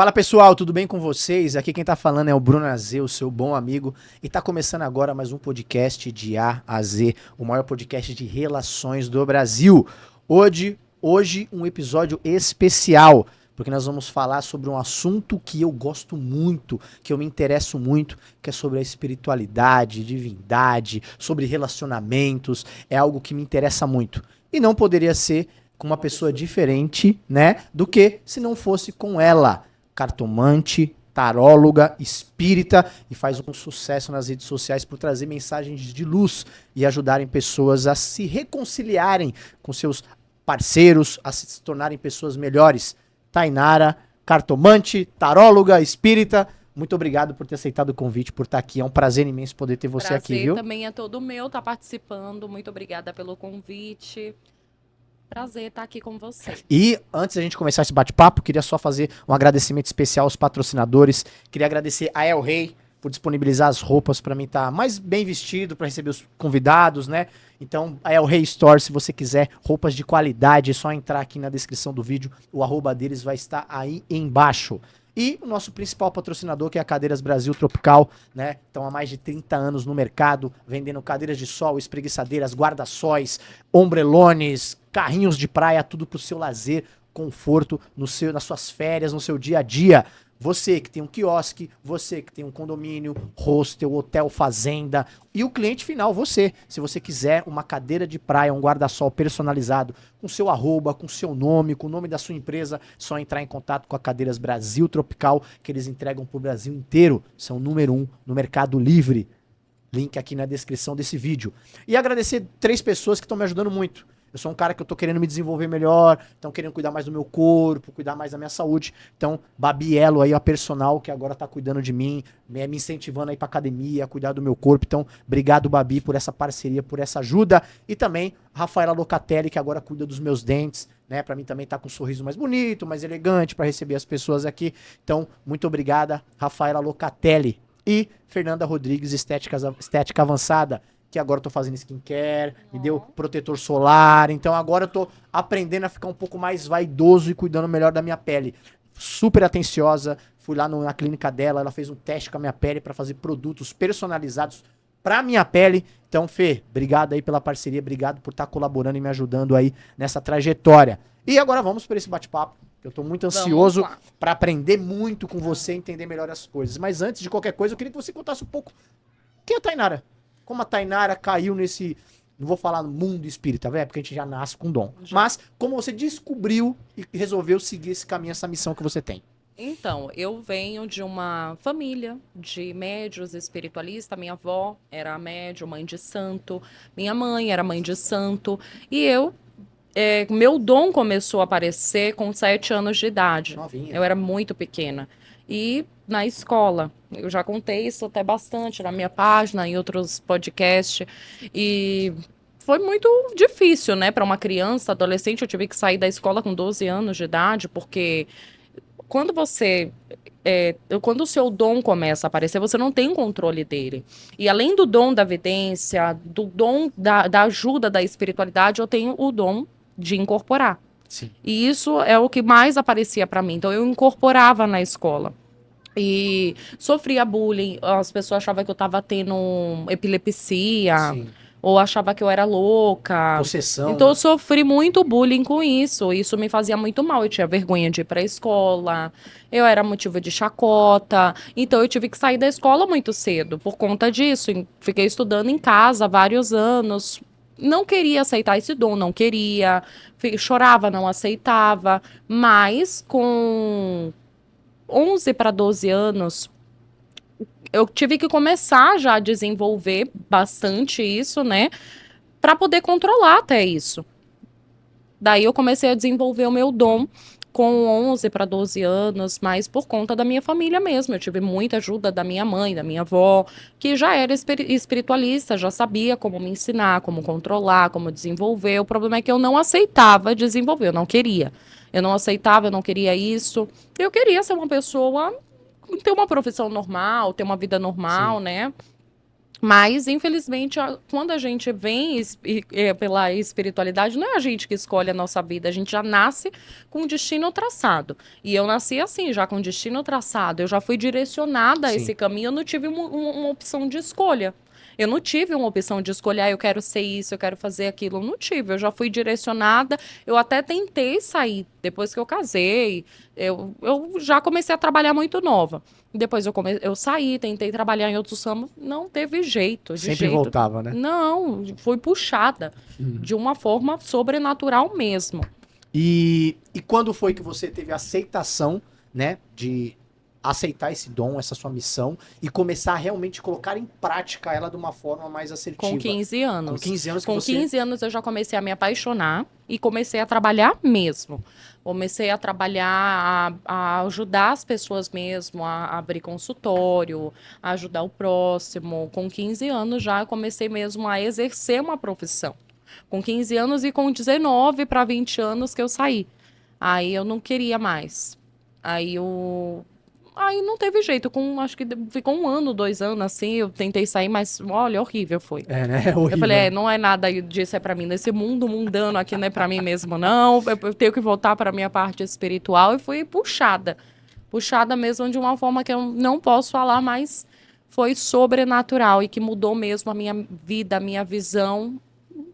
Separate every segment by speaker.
Speaker 1: Fala pessoal, tudo bem com vocês? Aqui quem tá falando é o Bruno Azê, o seu bom amigo, e tá começando agora mais um podcast de A a Z, o maior podcast de relações do Brasil. Hoje um episódio especial, porque nós vamos falar sobre um assunto que eu gosto muito, que eu me interesso muito, que é sobre a espiritualidade, divindade, sobre relacionamentos, é algo que me interessa muito. E não poderia ser com uma pessoa diferente, né, do que se não fosse com ela. Cartomante, taróloga, espírita e faz um sucesso nas redes sociais por trazer mensagens de luz e ajudarem pessoas a se reconciliarem com seus parceiros, a se tornarem pessoas melhores. Tainara, cartomante, taróloga, espírita, muito obrigado por ter aceitado o convite, por estar aqui. É um prazer imenso poder ter você aqui, viu?
Speaker 2: Prazer também é todo meu estar participando. Muito obrigada pelo convite. Prazer estar aqui com você.
Speaker 1: E antes da gente começar esse bate-papo, queria só fazer um agradecimento especial aos patrocinadores. Queria agradecer a El Rey por disponibilizar as roupas para mim estar mais bem vestido, para receber os convidados, né? Então, a El Rey Store, se você quiser roupas de qualidade, é só entrar aqui na descrição do vídeo. O @ deles vai estar aí embaixo. E o nosso principal patrocinador, que é a Cadeiras Brasil Tropical, né? Estão há mais de 30 anos no mercado, vendendo cadeiras de sol, espreguiçadeiras, guarda-sóis, ombrelones, carrinhos de praia, tudo pro seu lazer, conforto, nas suas férias, no seu dia a dia. Você que tem um quiosque, você que tem um condomínio, hostel, hotel, fazenda e o cliente final, você. Se você quiser uma cadeira de praia, um guarda-sol personalizado com seu @, com seu nome, com o nome da sua empresa, só entrar em contato com a Cadeiras Brasil Tropical, que eles entregam pro Brasil inteiro. São o número 1 no Mercado Livre. Link aqui na descrição desse vídeo. E agradecer 3 pessoas que estão me ajudando muito. Eu sou um cara que eu tô querendo me desenvolver melhor, estão querendo cuidar mais do meu corpo, cuidar mais da minha saúde. Então, Babielo aí, a personal, que agora tá cuidando de mim, me incentivando aí pra academia, a cuidar do meu corpo. Então, obrigado, Babi, por essa parceria, por essa ajuda. E também, Rafaela Locatelli, que agora cuida dos meus dentes, né? Pra mim também tá com um sorriso mais bonito, mais elegante, pra receber as pessoas aqui. Então, muito obrigada, Rafaela Locatelli. E Fernanda Rodrigues, Estética Avançada, que agora eu tô fazendo skincare, me deu protetor solar, então agora eu tô aprendendo a ficar um pouco mais vaidoso e cuidando melhor da minha pele. Super atenciosa, fui lá na clínica dela, ela fez um teste com a minha pele pra fazer produtos personalizados pra minha pele. Então, Fê, obrigado aí pela parceria, obrigado por estar colaborando e me ajudando aí nessa trajetória. E agora vamos por esse bate-papo. Eu tô muito ansioso pra aprender muito com você, entender melhor as coisas. Mas antes de qualquer coisa, eu queria que você contasse um pouco quem é a Tainara. Como a Tainara caiu nesse, não vou falar no mundo espírita, velho, porque a gente já nasce com dom. Mas como você descobriu e resolveu seguir esse caminho, essa missão que você tem?
Speaker 2: Então, eu venho de uma família de médios espiritualistas. Minha avó era médium, mãe de santo. Minha mãe era mãe de santo. E meu dom começou a aparecer com 7 anos de idade.
Speaker 1: Novinha.
Speaker 2: Eu era muito pequena. E na escola, eu já contei isso até bastante na minha página, em outros podcasts. E foi muito difícil, né, para uma criança, adolescente. Eu tive que sair da escola com 12 anos de idade, porque quando quando o seu dom começa a aparecer, você não tem um controle dele. E além do dom da vidência, do dom da ajuda da espiritualidade, eu tenho o dom de incorporar.
Speaker 1: Sim.
Speaker 2: E isso é o que mais aparecia para mim. Então eu incorporava na escola. E sofria bullying, as pessoas achavam que eu tava tendo epilepsia,
Speaker 1: Sim.
Speaker 2: ou achava que eu era louca.
Speaker 1: Possessão.
Speaker 2: Então
Speaker 1: Né?
Speaker 2: eu sofri muito bullying com isso. Isso me fazia muito mal. Eu tinha vergonha de ir pra escola, eu era motivo de chacota. Então eu tive que sair da escola muito cedo por conta disso. Fiquei estudando em casa vários anos. Não queria aceitar esse dom, não queria. Chorava, não aceitava. Mas com 11 para 12 anos, eu tive que começar já a desenvolver bastante isso, né? Para poder controlar até isso. Daí eu comecei a desenvolver o meu dom com 11 para 12 anos, mas por conta da minha família mesmo. Eu tive muita ajuda da minha mãe, da minha avó, que já era espiritualista, já sabia como me ensinar, como controlar, como desenvolver. O problema é que eu não aceitava desenvolver, eu não queria. Eu não aceitava, eu não queria isso. Eu queria ser uma pessoa, ter uma profissão normal, ter uma vida normal,
Speaker 1: Sim.
Speaker 2: né? Mas, infelizmente, quando a gente vem pela espiritualidade, não é a gente que escolhe a nossa vida, a gente já nasce com um destino traçado. E eu nasci assim, já com destino traçado. Eu já fui direcionada a
Speaker 1: Sim.
Speaker 2: esse caminho, eu não tive uma opção de escolha. Eu não tive uma opção de escolher, eu quero ser isso, eu quero fazer aquilo. Eu não tive, eu já fui direcionada. Eu até tentei sair depois que eu casei. Eu já comecei a trabalhar muito nova. Depois eu saí, tentei trabalhar em outros ramos, não teve jeito, de
Speaker 1: Sempre
Speaker 2: jeito.
Speaker 1: voltava, né?
Speaker 2: Não, fui puxada de uma forma sobrenatural mesmo.
Speaker 1: E quando foi que você teve a aceitação, né, de aceitar esse dom, essa sua missão e começar a realmente colocar em prática ela de uma forma mais assertiva?
Speaker 2: Com 15 anos.
Speaker 1: Com 15 anos que
Speaker 2: Com
Speaker 1: você...
Speaker 2: 15 anos eu já comecei a me apaixonar e comecei a trabalhar mesmo. Comecei a trabalhar, a ajudar as pessoas mesmo, a abrir consultório, a ajudar o próximo. Com 15 anos já eu comecei mesmo a exercer uma profissão. Com 15 anos e com 19 para 20 anos que eu saí. Aí eu não queria mais. Aí não teve jeito. Acho que ficou 1 ano, 2 anos assim. Eu tentei sair, mas olha, horrível foi.
Speaker 1: É, né? É
Speaker 2: Eu
Speaker 1: horrível.
Speaker 2: falei, não é nada disso, é pra mim. Nesse mundo mundano aqui não é pra mim mesmo, não. Eu tenho que voltar pra minha parte espiritual. E fui puxada. Puxada mesmo de uma forma que eu não posso falar, mas foi sobrenatural e que mudou mesmo a minha vida, a minha visão.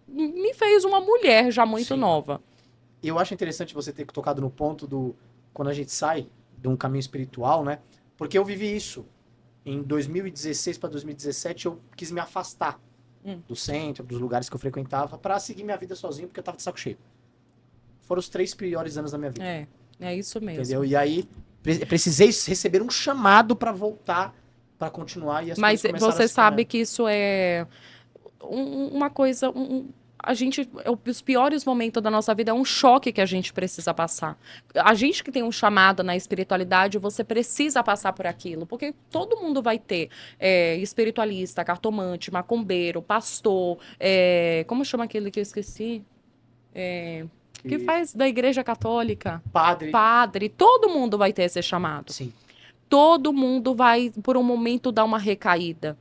Speaker 2: Me fez uma mulher já muito
Speaker 1: Sim.
Speaker 2: nova.
Speaker 1: E eu acho interessante você ter tocado no ponto do... Quando a gente sai de um caminho espiritual, né? Porque eu vivi isso. Em 2016 para 2017, eu quis me afastar do centro, dos lugares que eu frequentava, para seguir minha vida sozinho, porque eu tava de saco cheio. Foram os 3 piores anos da minha vida.
Speaker 2: É isso mesmo.
Speaker 1: Entendeu? E aí, precisei receber um chamado para voltar, para continuar. E as
Speaker 2: Mas
Speaker 1: coisas começaram
Speaker 2: você
Speaker 1: a se
Speaker 2: sabe
Speaker 1: tornar-
Speaker 2: que isso é uma coisa. Os piores momentos da nossa vida é um choque que a gente precisa passar. A gente que tem um chamado na espiritualidade, você precisa passar por aquilo, porque todo mundo vai ter espiritualista, cartomante, macumbeiro, pastor, como chama aquele que eu esqueci? Que faz da Igreja Católica?
Speaker 1: Padre.
Speaker 2: Padre, todo mundo vai ter esse chamado.
Speaker 1: Sim.
Speaker 2: Todo mundo vai, por um momento, dar uma recaída.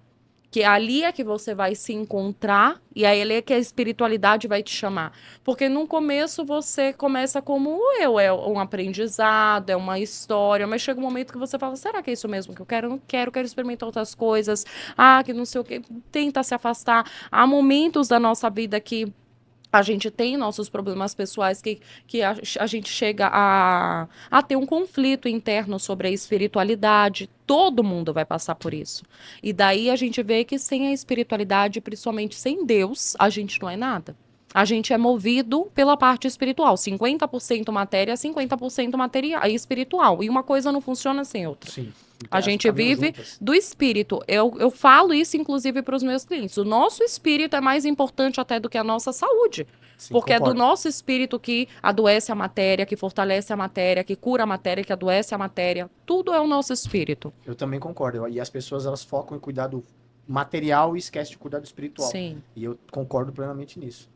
Speaker 2: Que ali é que você vai se encontrar e aí é que a espiritualidade vai te chamar. Porque no começo você começa como eu, é um aprendizado, é uma história, mas chega um momento que você fala, será que é isso mesmo que eu quero? Eu não quero experimentar outras coisas. Que não sei o quê. Tenta se afastar. Há momentos da nossa vida que a gente tem nossos problemas pessoais que a gente chega a ter um conflito interno sobre a espiritualidade. Todo mundo vai passar por isso. E daí a gente vê que sem a espiritualidade, principalmente sem Deus, a gente não é nada. A gente é movido pela parte espiritual. 50% matéria, 50% material e espiritual. E uma coisa não funciona sem outra.
Speaker 1: Sim.
Speaker 2: A gente vive do espírito. Eu falo isso, inclusive, para os meus clientes. O nosso espírito é mais importante até do que a nossa saúde.
Speaker 1: Sim,
Speaker 2: porque
Speaker 1: concordo.
Speaker 2: é do nosso espírito que adoece a matéria, que fortalece a matéria, que cura a matéria, que adoece a matéria. Tudo é o nosso espírito.
Speaker 1: Eu também concordo. E as pessoas, elas focam em cuidar do material e esquecem de cuidar do espiritual.
Speaker 2: Sim.
Speaker 1: E eu concordo plenamente nisso.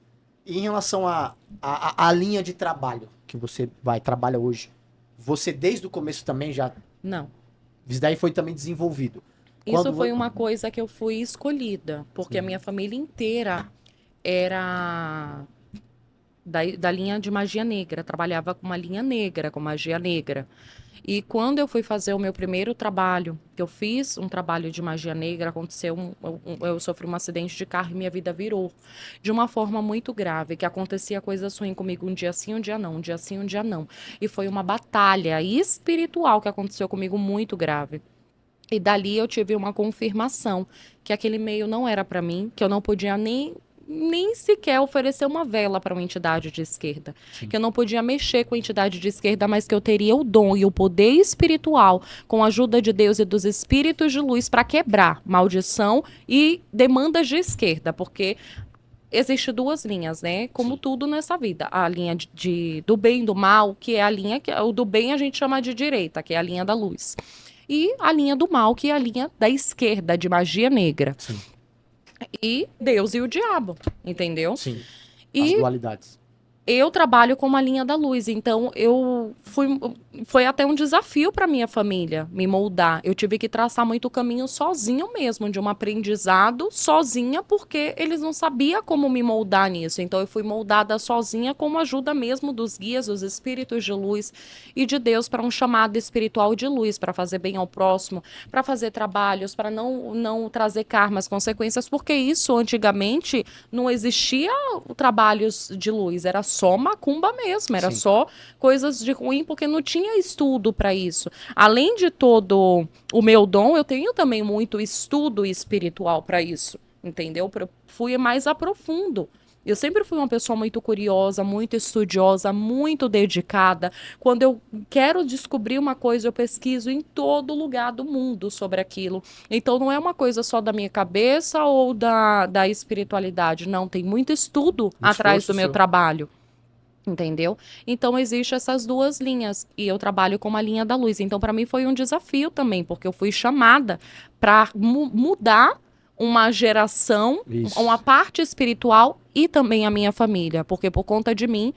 Speaker 1: E em relação à linha de trabalho que você trabalha hoje, você desde o começo também já...
Speaker 2: Não.
Speaker 1: Isso daí foi também desenvolvido.
Speaker 2: Isso foi uma coisa que eu fui escolhida, porque a minha família inteira era da linha de magia negra, trabalhava com uma linha negra, com magia negra. E quando eu fui fazer o meu primeiro trabalho, que eu fiz um trabalho de magia negra, aconteceu eu sofri um acidente de carro e minha vida virou de uma forma muito grave, que acontecia coisas ruins comigo um dia sim, um dia não, um dia sim, um dia não. E foi uma batalha espiritual que aconteceu comigo muito grave. E dali eu tive uma confirmação que aquele meio não era para mim, que eu não podia nem sequer oferecer uma vela para uma entidade de esquerda. Sim. Que eu não podia mexer com a entidade de esquerda, mas que eu teria o dom e o poder espiritual, com a ajuda de Deus e dos espíritos de luz, para quebrar maldição e demandas de esquerda, porque existem 2 linhas, né? Como Sim. tudo nessa vida. A linha do bem e do mal, que é a linha que o do bem a gente chama de direita, que é a linha da luz. E a linha do mal, que é a linha da esquerda, de magia negra.
Speaker 1: Sim.
Speaker 2: E Deus e o diabo, entendeu?
Speaker 1: Sim,
Speaker 2: as
Speaker 1: dualidades.
Speaker 2: Eu trabalho com uma linha da luz, então foi até um desafio para minha família me moldar. Eu tive que traçar muito o caminho sozinho mesmo, de um aprendizado sozinha, porque eles não sabiam como me moldar nisso. Então eu fui moldada sozinha com a ajuda mesmo dos guias, dos espíritos de luz e de Deus para um chamado espiritual de luz, para fazer bem ao próximo, para fazer trabalhos, para não trazer karmas, consequências, porque isso antigamente não existia trabalhos de luz, era só macumba mesmo, era
Speaker 1: Sim.
Speaker 2: só coisas de ruim, porque não tinha estudo para isso. Além de todo o meu dom, eu tenho também muito estudo espiritual para isso, entendeu? Fui mais a profundo. Eu sempre fui uma pessoa muito curiosa, muito estudiosa, muito dedicada. Quando eu quero descobrir uma coisa, eu pesquiso em todo lugar do mundo sobre aquilo. Então, não é uma coisa só da minha cabeça ou da espiritualidade. Não, tem muito estudo
Speaker 1: Muito
Speaker 2: atrás
Speaker 1: esforço
Speaker 2: do meu
Speaker 1: seu.
Speaker 2: trabalho. Entendeu? Então, existe essas duas linhas. E eu trabalho com a linha da luz. Então, para mim, foi um desafio também, porque eu fui chamada para mudar uma geração,
Speaker 1: Isso.
Speaker 2: uma parte espiritual e também a minha família. Porque por conta de mim,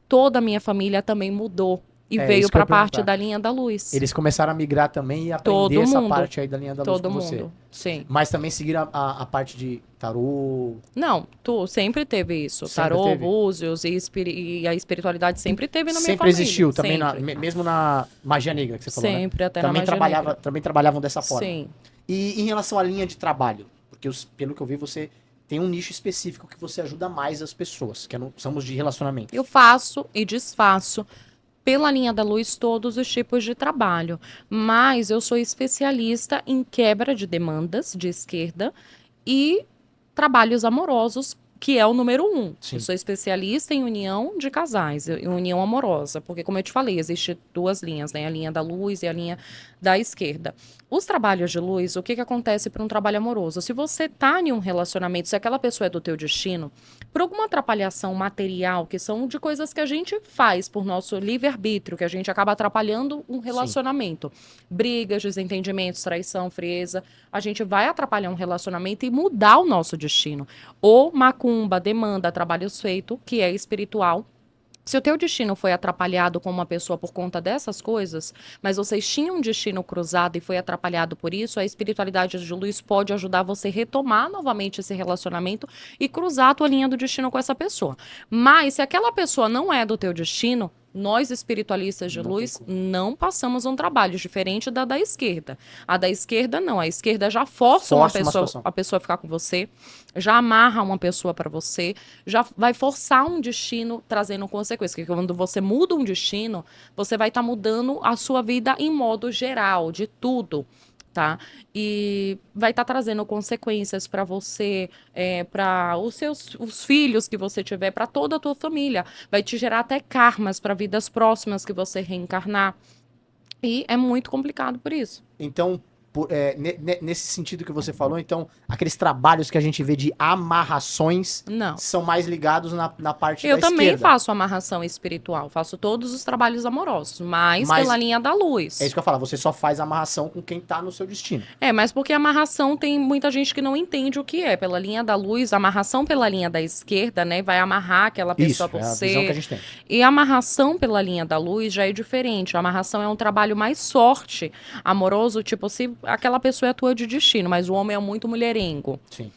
Speaker 2: toda a minha família também mudou e
Speaker 1: É,
Speaker 2: veio
Speaker 1: isso que eu
Speaker 2: para
Speaker 1: ia
Speaker 2: a parte
Speaker 1: perguntar.
Speaker 2: da linha da luz.
Speaker 1: Eles começaram a migrar também e aprender
Speaker 2: Todo
Speaker 1: essa
Speaker 2: mundo.
Speaker 1: parte aí da linha da luz
Speaker 2: Todo
Speaker 1: com você.
Speaker 2: mundo. Sim.
Speaker 1: Mas também seguiram a parte de tarô.
Speaker 2: Não, tu sempre teve isso.
Speaker 1: Sempre
Speaker 2: Tarô,
Speaker 1: teve?
Speaker 2: búzios e a espiritualidade sempre teve na minha
Speaker 1: Sempre
Speaker 2: família.
Speaker 1: existiu, também
Speaker 2: Sempre.
Speaker 1: mesmo na magia negra que você falou, né?
Speaker 2: Sempre, até na
Speaker 1: Também
Speaker 2: magia negra.
Speaker 1: também trabalhavam dessa forma.
Speaker 2: Sim.
Speaker 1: E em relação à linha de trabalho, porque pelo que eu vi, você tem um nicho específico que você ajuda mais as pessoas, que somos de relacionamento.
Speaker 2: Eu faço e desfaço pela linha da luz todos os tipos de trabalho, mas eu sou especialista em quebra de demandas de esquerda e trabalhos amorosos, que é o número 1.
Speaker 1: Sim.
Speaker 2: Eu sou especialista em união de casais, em união amorosa, porque como eu te falei, existem duas linhas, né? A linha da luz e a linha da esquerda. Os trabalhos de luz, o que acontece para um trabalho amoroso? Se você tá em um relacionamento, se aquela pessoa é do teu destino, por alguma atrapalhação material, que são de coisas que a gente faz por nosso livre-arbítrio, que a gente acaba atrapalhando um relacionamento. Brigas, desentendimentos, traição, frieza, a gente vai atrapalhar um relacionamento e mudar o nosso destino. Ou macumba, demanda, trabalhos feitos, que é espiritual. Se o teu destino foi atrapalhado com uma pessoa por conta dessas coisas, mas vocês tinham um destino cruzado e foi atrapalhado por isso, a espiritualidade de luz pode ajudar você a retomar novamente esse relacionamento e cruzar a tua linha do destino com essa pessoa. Mas se aquela pessoa não é do teu destino, nós espiritualistas de luz não passamos um trabalho diferente da esquerda. A da esquerda não, a esquerda já força a pessoa a ficar com você, já amarra uma pessoa para você, já vai forçar um destino trazendo consequências. Porque quando você muda um destino, você vai estar mudando a sua vida em modo geral, de tudo. Tá? E vai estar trazendo consequências para você, para os filhos que você tiver, para toda a tua família. Vai te gerar até karmas para vidas próximas que você reencarnar. E é muito complicado por isso.
Speaker 1: Então, nesse sentido que você falou, então, aqueles trabalhos que a gente vê de amarrações
Speaker 2: Não.
Speaker 1: são mais ligados na parte
Speaker 2: Eu
Speaker 1: da
Speaker 2: também
Speaker 1: esquerda.
Speaker 2: faço amarração espiritual, faço todos os trabalhos amorosos, mas pela linha da luz.
Speaker 1: É isso que eu falo, você só faz amarração com quem tá no seu destino.
Speaker 2: Mas porque amarração tem muita gente que não entende o que é. Pela linha da luz, amarração pela linha da esquerda, né? Vai amarrar aquela pessoa
Speaker 1: Isso,
Speaker 2: a
Speaker 1: é a
Speaker 2: você.
Speaker 1: visão que a gente tem.
Speaker 2: E a amarração pela linha da luz já é diferente. A amarração é um trabalho mais sorte, amoroso, tipo, se aquela pessoa é tua de destino, mas o homem é muito mulherengo.
Speaker 1: Sim.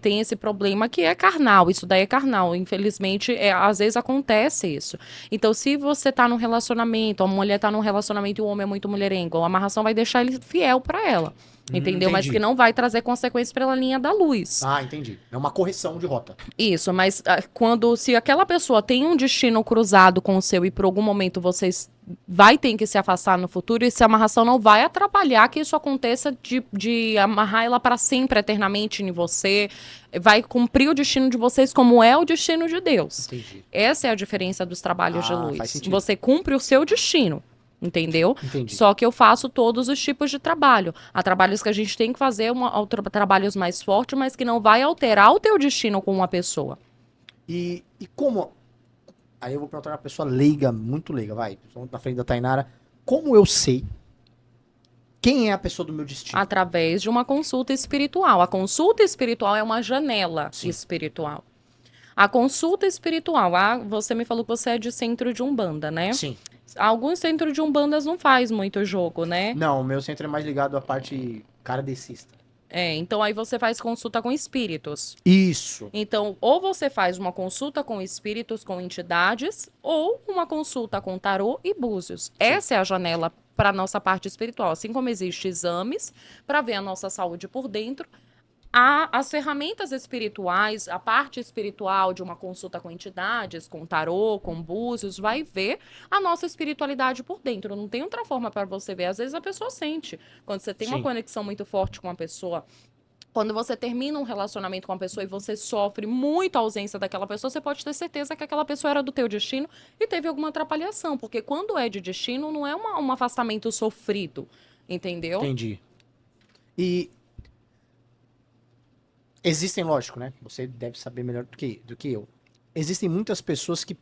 Speaker 2: Tem esse problema que é carnal, isso daí é carnal, infelizmente, às vezes acontece isso. Então, se você tá num relacionamento, a mulher tá num relacionamento e o homem é muito mulherengo, a amarração vai deixar ele fiel para ela, entendeu? Mas que não vai trazer consequências pela linha da luz.
Speaker 1: Ah, entendi. É uma correção de rota.
Speaker 2: Isso, mas se aquela pessoa tem um destino cruzado com o seu e por algum momento vocês vai ter que se afastar no futuro, essa amarração não vai atrapalhar que isso aconteça de amarrar ela para sempre, eternamente em você, vai cumprir o destino de vocês como é o destino de Deus.
Speaker 1: Entendi.
Speaker 2: Essa é a diferença dos trabalhos de
Speaker 1: Faz
Speaker 2: luz.
Speaker 1: sentido.
Speaker 2: Você cumpre o seu destino. Entendeu?
Speaker 1: Entendi.
Speaker 2: Só que eu faço todos os tipos de trabalho. Há trabalhos que a gente tem que fazer, trabalhos mais fortes, mas que não vai alterar o teu destino com uma pessoa.
Speaker 1: E como... Aí eu vou perguntar uma pessoa leiga, muito leiga, vai, na frente da Tainara. Como eu sei quem é a pessoa do meu destino?
Speaker 2: Através de uma consulta espiritual. A consulta espiritual é uma janela espiritual. A consulta espiritual, você me falou que você é de centro de Umbanda, né?
Speaker 1: Sim.
Speaker 2: Alguns centros de Umbandas não faz muito jogo, né?
Speaker 1: Não, o meu centro é mais ligado à parte kardecista.
Speaker 2: Então aí você faz consulta com espíritos.
Speaker 1: Isso.
Speaker 2: Então, ou você faz uma consulta com espíritos, com entidades, ou uma consulta com tarô e búzios. Essa é a janela para a nossa parte espiritual. Assim como existem exames para ver a nossa saúde por dentro, as ferramentas espirituais, a parte espiritual de uma consulta com entidades, com tarô, com búzios, vai ver a nossa espiritualidade por dentro. Não tem outra forma para você ver. Às vezes a pessoa sente. Quando você tem uma
Speaker 1: Sim.
Speaker 2: conexão muito forte com a pessoa, quando você termina um relacionamento com uma pessoa e você sofre muito a ausência daquela pessoa, você pode ter certeza que aquela pessoa era do teu destino e teve alguma atrapalhação. Porque quando é de destino, não é um afastamento sofrido, entendeu?
Speaker 1: Entendi. E existem, lógico, né? Você deve saber melhor do que eu. Existem muitas pessoas que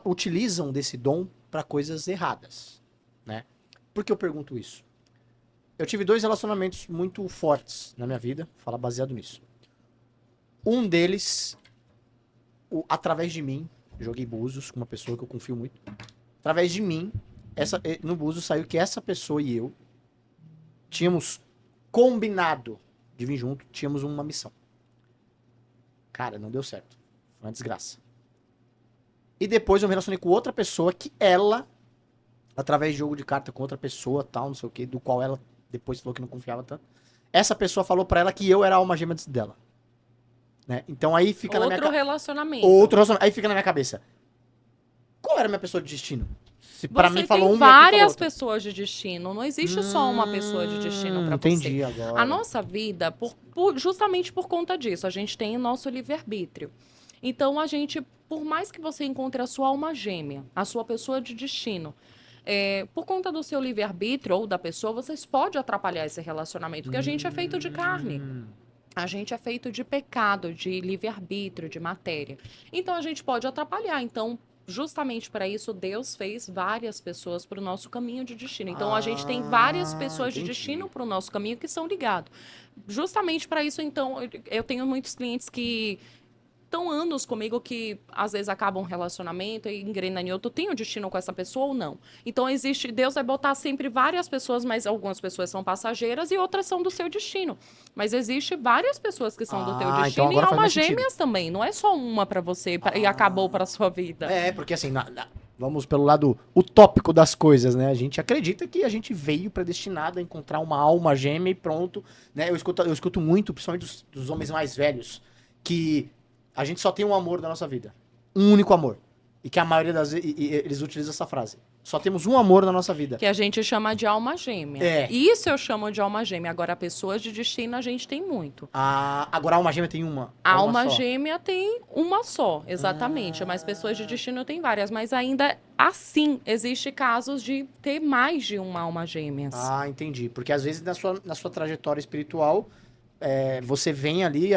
Speaker 1: utilizam desse dom para coisas erradas, né? Por que eu pergunto isso? Eu tive 2 relacionamentos muito fortes na minha vida, vou falar baseado nisso. Um deles, através de mim, joguei búzios com uma pessoa que eu confio muito. Através de mim, no búzios saiu que essa pessoa e eu tínhamos combinado de vir junto, tínhamos uma missão. Cara, não deu certo. Foi uma desgraça. E depois eu me relacionei com outra pessoa que ela, através de jogo de carta com outra pessoa, tal, não sei o que, do qual ela depois falou que não confiava tanto. Essa pessoa falou pra ela que eu era a alma gêmea dela. Né? Então aí fica na minha cabeça. Outro relacionamento. Aí fica na minha cabeça. Qual era a minha pessoa de destino? Se pra mim falou
Speaker 2: tem
Speaker 1: uma e aqui falou
Speaker 2: várias
Speaker 1: outra.
Speaker 2: pessoas de destino. Não existe só uma pessoa de destino pra você.
Speaker 1: Entendi agora.
Speaker 2: A nossa vida, justamente por conta disso, a gente tem o nosso livre-arbítrio. Então, a gente, por mais que você encontre a sua alma gêmea, a sua pessoa de destino, por conta do seu livre-arbítrio ou da pessoa, vocês podem atrapalhar esse relacionamento, porque a gente é feito de carne. A gente é feito de pecado, de livre-arbítrio, de matéria. Então, a gente pode atrapalhar. Então, justamente para isso, Deus fez várias pessoas para o nosso caminho de destino. Então, a gente tem várias pessoas de destino para o nosso caminho que são ligados. Justamente para isso, então, eu tenho muitos clientes que estão anos comigo que às vezes acabam um relacionamento e engrenam em outro, tem um destino com essa pessoa ou não. Então existe, Deus vai botar sempre várias pessoas, mas algumas pessoas são passageiras e outras são do seu destino. Mas existe várias pessoas que são do teu destino
Speaker 1: então
Speaker 2: e almas
Speaker 1: sentido.
Speaker 2: gêmeas também, não é só uma pra você e acabou pra sua vida.
Speaker 1: Porque assim, vamos pelo lado utópico das coisas, né? A gente acredita que a gente veio predestinado a encontrar uma alma gêmea e pronto, né? Eu escuto muito, principalmente dos homens mais velhos, que a gente só tem um amor da nossa vida. Um único amor. E que a maioria das vezes eles utilizam essa frase. Só temos um amor na nossa vida.
Speaker 2: Que a gente chama de alma gêmea. Isso eu chamo de alma gêmea. Agora, pessoas de destino a gente tem muito.
Speaker 1: Agora a alma gêmea tem uma.
Speaker 2: A alma gêmea tem uma só, exatamente. Mas pessoas de destino tem várias. Mas ainda assim, existe casos de ter mais de uma alma gêmea.
Speaker 1: Entendi. Porque às vezes na sua trajetória espiritual, você vem ali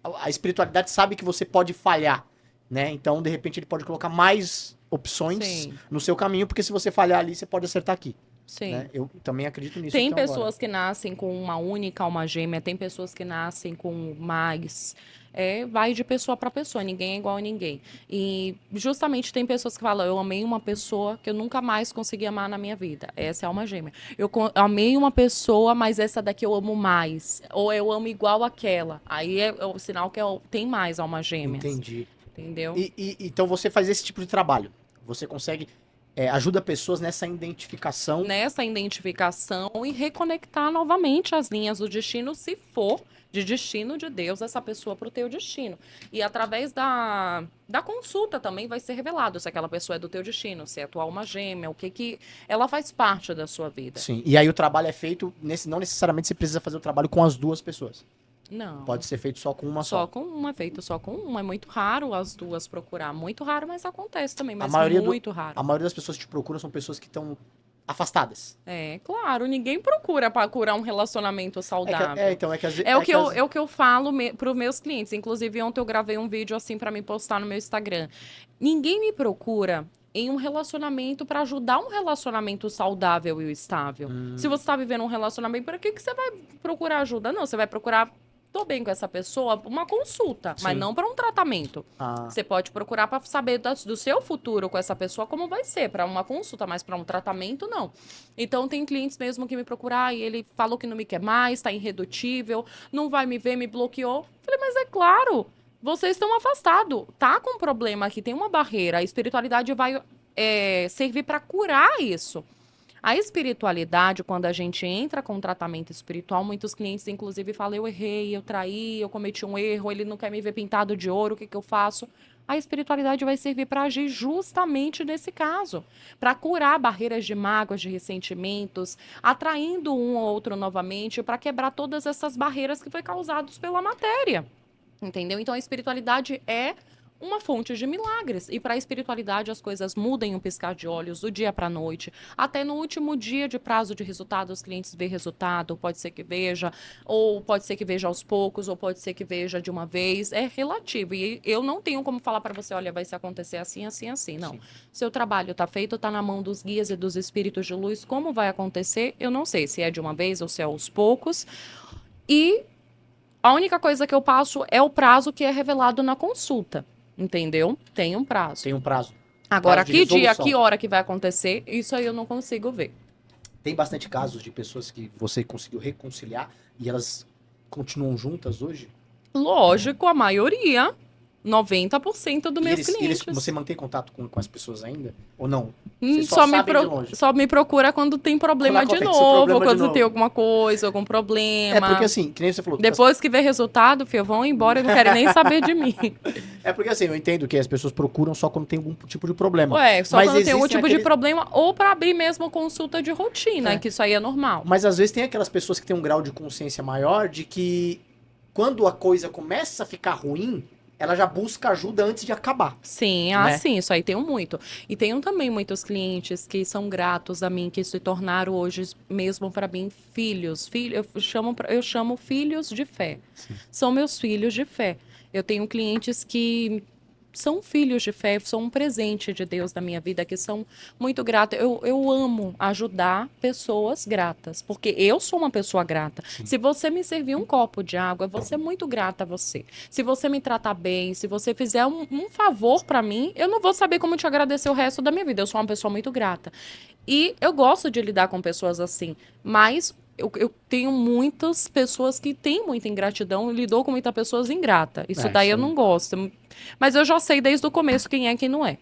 Speaker 1: a espiritualidade sabe que você pode falhar, né? Então, de repente, ele pode colocar mais opções no seu caminho, porque se você falhar ali, você pode acertar aqui.
Speaker 2: Sim.
Speaker 1: Né? Eu também acredito nisso.
Speaker 2: Tem pessoas que nascem com uma única alma gêmea, tem pessoas que nascem com mais. Vai de pessoa para pessoa, ninguém é igual a ninguém. E justamente tem pessoas que falam, eu amei uma pessoa que eu nunca mais consegui amar na minha vida. Essa é a alma gêmea. Eu amei uma pessoa, mas essa daqui eu amo mais. Ou eu amo igual aquela. Aí é o sinal que tem mais alma gêmea.
Speaker 1: Entendi.
Speaker 2: Entendeu?
Speaker 1: Então você faz esse tipo de trabalho. Você consegue... ajuda pessoas nessa identificação.
Speaker 2: Nessa identificação e reconectar novamente as linhas do destino, se for de destino de Deus, essa pessoa para o teu destino. E através da consulta também vai ser revelado se aquela pessoa é do teu destino, se é a tua alma gêmea, o que ela faz parte da sua vida.
Speaker 1: Sim, e aí o trabalho é feito, não necessariamente você precisa fazer o trabalho com as duas pessoas.
Speaker 2: Não.
Speaker 1: Pode ser feito só com uma só.
Speaker 2: Só com uma, feito só com uma. É muito raro as duas procurar. Muito raro, mas acontece também. Mas muito raro.
Speaker 1: A maioria das pessoas que te procuram são pessoas que estão afastadas.
Speaker 2: Claro. Ninguém procura para curar um relacionamento saudável. O que eu falo para os meus clientes. Inclusive, ontem eu gravei um vídeo assim para me postar no meu Instagram. Ninguém me procura em um relacionamento para ajudar um relacionamento saudável e estável. Se você está vivendo um relacionamento, para que você vai procurar ajuda? Não, você vai procurar tô bem com essa pessoa, uma consulta, mas
Speaker 1: Sim.
Speaker 2: não para um tratamento.
Speaker 1: Ah,
Speaker 2: Você pode procurar para saber do seu futuro com essa pessoa como vai ser, para uma consulta, mas para um tratamento, não. Então, tem clientes mesmo que me procuram e ele falou que não me quer mais, tá irredutível, não vai me ver, me bloqueou. Falei, mas é claro, vocês estão afastados, tá com problema aqui, tem uma barreira, a espiritualidade vai servir para curar isso. A espiritualidade, quando a gente entra com tratamento espiritual, muitos clientes, inclusive, falam, eu errei, eu traí, eu cometi um erro, ele não quer me ver pintado de ouro, o que eu faço? A espiritualidade vai servir para agir justamente nesse caso, para curar barreiras de mágoas, de ressentimentos, atraindo um ou outro novamente, para quebrar todas essas barreiras que foi causadas pela matéria. Entendeu? Então, a espiritualidade é uma fonte de milagres. E para a espiritualidade, as coisas mudam em um piscar de olhos, do dia para a noite. Até no último dia de prazo de resultado, os clientes veem resultado. Pode ser que veja, ou pode ser que veja aos poucos, ou pode ser que veja de uma vez. É relativo. E eu não tenho como falar para você, olha, vai se acontecer assim, assim, assim. Não.
Speaker 1: Sim.
Speaker 2: Seu trabalho está feito, está na mão dos guias e dos espíritos de luz. Como vai acontecer? Eu não sei se é de uma vez ou se é aos poucos. E a única coisa que eu passo é o prazo que é revelado na consulta. Entendeu? Tem um prazo.
Speaker 1: tem um prazo.
Speaker 2: Agora,
Speaker 1: prazo de
Speaker 2: que dia,
Speaker 1: resolução.
Speaker 2: que hora que vai acontecer, isso aí eu não consigo ver.
Speaker 1: Tem bastante casos de pessoas que você conseguiu reconciliar e elas continuam juntas hoje?
Speaker 2: Lógico, a maioria, 90% dos
Speaker 1: E
Speaker 2: meus clientes.
Speaker 1: você mantém contato com as pessoas ainda? Ou não?
Speaker 2: Hum,
Speaker 1: Vocês só
Speaker 2: só, me
Speaker 1: sabem de longe.
Speaker 2: só me procura quando tem problema
Speaker 1: Quando
Speaker 2: de
Speaker 1: acontece o
Speaker 2: novo,
Speaker 1: problema de
Speaker 2: quando
Speaker 1: novo.
Speaker 2: tem alguma coisa, algum problema.
Speaker 1: É porque assim, que nem você falou.
Speaker 2: Depois que vê resultado, filho, vão embora e não querem nem saber de mim.
Speaker 1: É porque assim, eu entendo que as pessoas procuram só quando tem algum tipo de problema.
Speaker 2: Ué, só
Speaker 1: Mas
Speaker 2: quando tem algum
Speaker 1: existem
Speaker 2: tipo de
Speaker 1: aqueles-
Speaker 2: problema, ou pra abrir mesmo consulta de rotina,
Speaker 1: É.
Speaker 2: que isso aí é normal.
Speaker 1: Mas às vezes tem aquelas pessoas que têm um grau de consciência maior de que quando a coisa começa a ficar ruim, ela já busca ajuda antes de acabar.
Speaker 2: Sim,
Speaker 1: Né?
Speaker 2: sim, isso aí tenho muito. E tenho também muitos clientes que são gratos a mim, que se tornaram hoje mesmo para mim filhos. Eu chamo filhos de fé.
Speaker 1: Sim.
Speaker 2: São meus filhos de fé. Eu tenho clientes que são filhos de fé, são um presente de Deus na minha vida, que são muito gratos. Eu amo ajudar pessoas gratas, porque eu sou uma pessoa grata.
Speaker 1: Sim.
Speaker 2: Se você me servir um copo de água, eu vou ser muito grata a você. Se você me tratar bem, se você fizer um favor pra mim, eu não vou saber como te agradecer o resto da minha vida. Eu sou uma pessoa muito grata. E eu gosto de lidar com pessoas assim, mas eu tenho muitas pessoas que têm muita ingratidão e lidou com muitas pessoas ingratas. Isso daí eu
Speaker 1: isso aí.
Speaker 2: não gosto. Mas eu já sei desde o começo quem é e quem não é.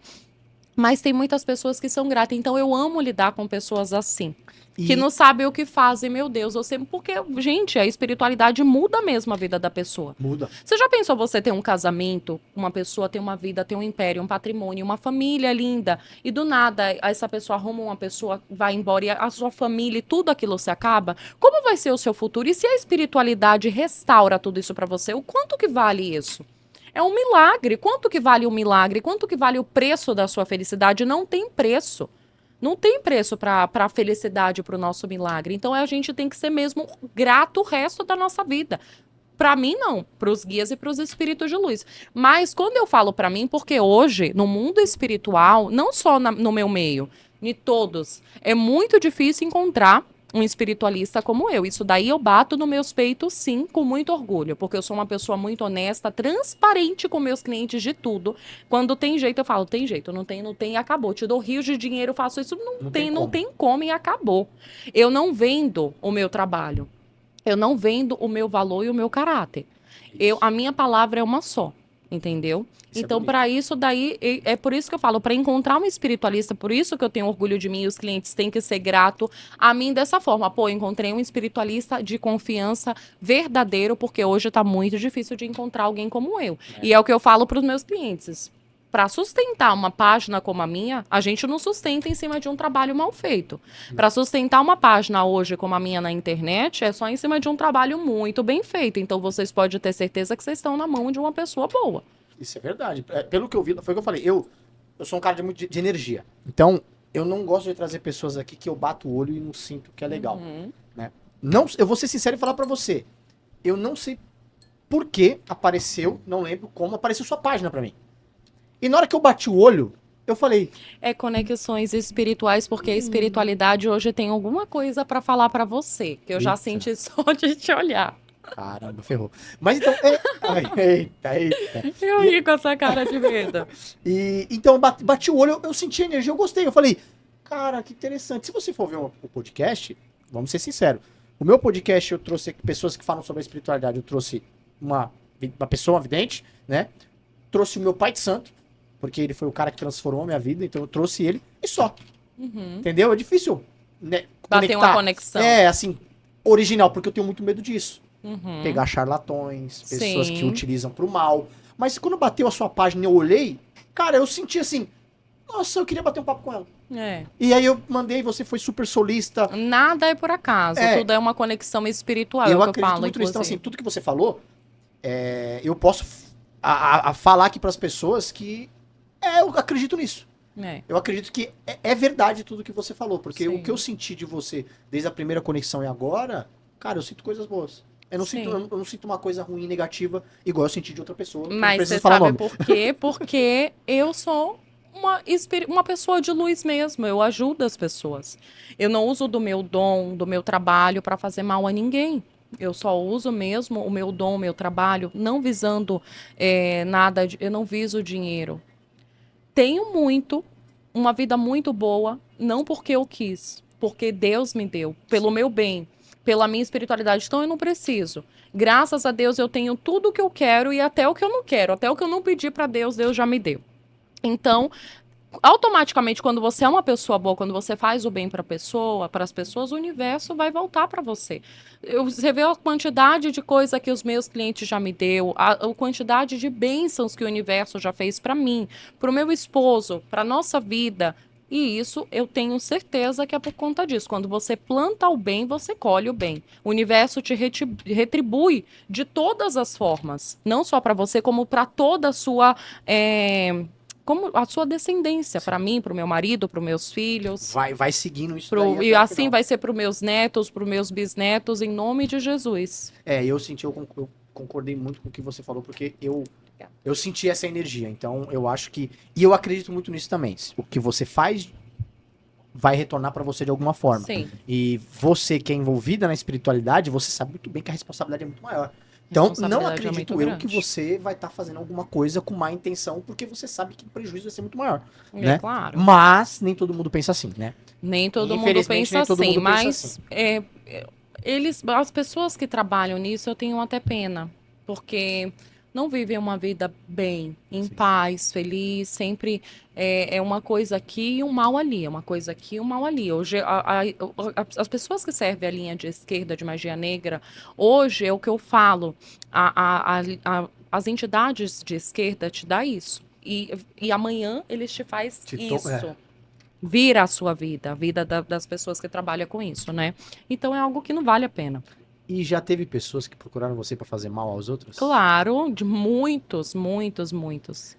Speaker 2: Mas tem muitas pessoas que são gratas, então eu amo lidar com pessoas assim.
Speaker 1: E
Speaker 2: Que não sabem o que fazem, meu Deus. Eu sempre, porque, gente, a espiritualidade muda mesmo a vida da pessoa.
Speaker 1: muda.
Speaker 2: Você já pensou você ter um casamento, uma pessoa ter uma vida, ter um império, um patrimônio, uma família linda, e do nada essa pessoa arruma uma pessoa, vai embora e a sua família e tudo aquilo se acaba? Como vai ser o seu futuro? E se a espiritualidade restaura tudo isso pra você, o quanto que vale isso? É um milagre. Quanto que vale um milagre? Quanto que vale o preço da sua felicidade? Não tem preço. Não tem preço para a felicidade, para o nosso milagre. Então a gente tem que ser mesmo grato o resto da nossa vida. Para mim, não. Para os guias e para os espíritos de luz. Mas quando eu falo para mim, porque hoje, no mundo espiritual, não só no meu meio, em todos, é muito difícil encontrar um espiritualista como eu. Isso daí eu bato nos meus peitos, sim, com muito orgulho, porque eu sou uma pessoa muito honesta, transparente com meus clientes de tudo. Quando tem jeito, eu falo, tem jeito, não tem, e acabou. Te dou rios de dinheiro, faço isso, não tem como e acabou. Eu não vendo o meu trabalho. Eu não vendo o meu valor e o meu caráter. A minha palavra é uma só. Entendeu?
Speaker 1: Isso
Speaker 2: Então,
Speaker 1: é
Speaker 2: para isso daí, é por isso que eu falo, para encontrar um espiritualista, por isso que eu tenho orgulho de mim, e os clientes têm que ser grato a mim dessa forma. Pô, encontrei um espiritualista de confiança verdadeiro, porque hoje tá muito difícil de encontrar alguém como eu. E é o que eu falo para os meus clientes. Para sustentar uma página como a minha, a gente não sustenta em cima de um trabalho mal feito. Para sustentar uma página hoje como a minha na internet, é só em cima de um trabalho muito bem feito. Então, vocês podem ter certeza que vocês estão na mão de uma pessoa boa.
Speaker 1: Isso é verdade. Pelo que eu vi, foi o que eu falei. Eu sou um cara de energia. Então, eu não gosto de trazer pessoas aqui que eu bato o olho e não sinto que é legal. Né? Não, eu vou ser sincero e falar pra você. Eu não sei por que apareceu, não lembro como, apareceu sua página pra mim. E na hora que eu bati o olho, eu falei...
Speaker 2: É conexões espirituais, porque a espiritualidade hoje tem alguma coisa pra falar pra você, que eu já
Speaker 1: Eita.
Speaker 2: senti só de te olhar.
Speaker 1: Caramba, ferrou. Mas então. Ai, eita.
Speaker 2: Eu ri com essa cara de medo.
Speaker 1: Então, bati o olho, eu senti a energia, eu gostei. Eu falei, cara, que interessante. Se você for ver o podcast, vamos ser sinceros. O meu podcast, eu trouxe pessoas que falam sobre a espiritualidade. Eu trouxe uma pessoa, uma vidente, né? Trouxe o meu pai de santo, porque ele foi o cara que transformou a minha vida. Então, eu trouxe ele e só.
Speaker 2: Uhum.
Speaker 1: Entendeu? É difícil, né,
Speaker 2: Bater uma conexão.
Speaker 1: É, assim, original, porque eu tenho muito medo disso.
Speaker 2: Uhum.
Speaker 1: Pegar charlatões, pessoas
Speaker 2: Sim.
Speaker 1: que utilizam pro mal. Mas quando bateu a sua página e eu olhei, cara, eu senti assim, nossa, eu queria bater um papo com ela.
Speaker 2: É.
Speaker 1: E aí eu mandei, você foi super solista.
Speaker 2: Nada é por acaso, tudo é uma conexão espiritual,
Speaker 1: Eu
Speaker 2: é o que eu
Speaker 1: acredito
Speaker 2: falo,
Speaker 1: muito nisso. Então,
Speaker 2: inclusive.
Speaker 1: assim, tudo que você falou, eu posso falar aqui pras pessoas que eu acredito nisso.
Speaker 2: É.
Speaker 1: Eu acredito que é verdade tudo que você falou, porque
Speaker 2: Sim.
Speaker 1: o que eu senti de você desde a primeira conexão e agora, cara, eu sinto coisas boas. Eu não sinto uma coisa ruim, negativa, igual eu senti de outra pessoa.
Speaker 2: Mas você sabe por quê? Porque eu sou uma pessoa de luz mesmo, eu ajudo as pessoas. Eu não uso do meu dom, do meu trabalho para fazer mal a ninguém. Eu só uso mesmo o meu dom, o meu trabalho, não visando nada, eu não viso dinheiro. Tenho uma vida muito boa, não porque eu quis, porque Deus me deu, pelo meu bem, pela minha espiritualidade. Então eu não preciso. Graças a Deus eu tenho tudo o que eu quero e até o que eu não quero, até o que eu não pedi para Deus, Deus já me deu. Então, automaticamente, quando você é uma pessoa boa, quando você faz o bem para as pessoas, o universo vai voltar para você. Você vê a quantidade de coisa que os meus clientes já me deu, a quantidade de bênçãos que o universo já fez para mim, para o meu esposo, para nossa vida. E isso eu tenho certeza que é por conta disso. Quando você planta o bem, você colhe o bem. O universo te retribui de todas as formas, não só para você, como para toda a sua como a sua descendência, para mim, para o meu marido, para os meus filhos.
Speaker 1: Vai seguindo isso daí
Speaker 2: E assim vai ser para os meus netos, para os meus bisnetos, em nome de Jesus.
Speaker 1: Eu concordei muito com o que você falou, porque eu senti essa energia. Então, eu acho que... E eu acredito muito nisso também. O que você faz vai retornar para você de alguma forma.
Speaker 2: Sim.
Speaker 1: E você que é envolvida na espiritualidade, você sabe muito bem que a responsabilidade é muito maior. Então, não acredito que você vai estar fazendo alguma coisa com má intenção, porque você sabe que o prejuízo vai ser muito maior. Né?
Speaker 2: Claro.
Speaker 1: Mas nem todo mundo pensa assim, né?
Speaker 2: Nem todo mundo pensa assim, mas as pessoas que trabalham nisso, eu tenho até pena, porque não vivem uma vida bem, em paz, feliz, sempre é uma coisa aqui e um mal ali, é uma coisa aqui e um mal ali. Hoje, as pessoas que servem a linha de esquerda de magia negra, hoje é o que eu falo, as entidades de esquerda te dá isso, e amanhã eles te faz isso. Vira a sua vida, a vida das pessoas que trabalham com isso, né? Então é algo que não vale a pena.
Speaker 1: E já teve pessoas que procuraram você pra fazer mal aos outros?
Speaker 2: Claro, de muitos.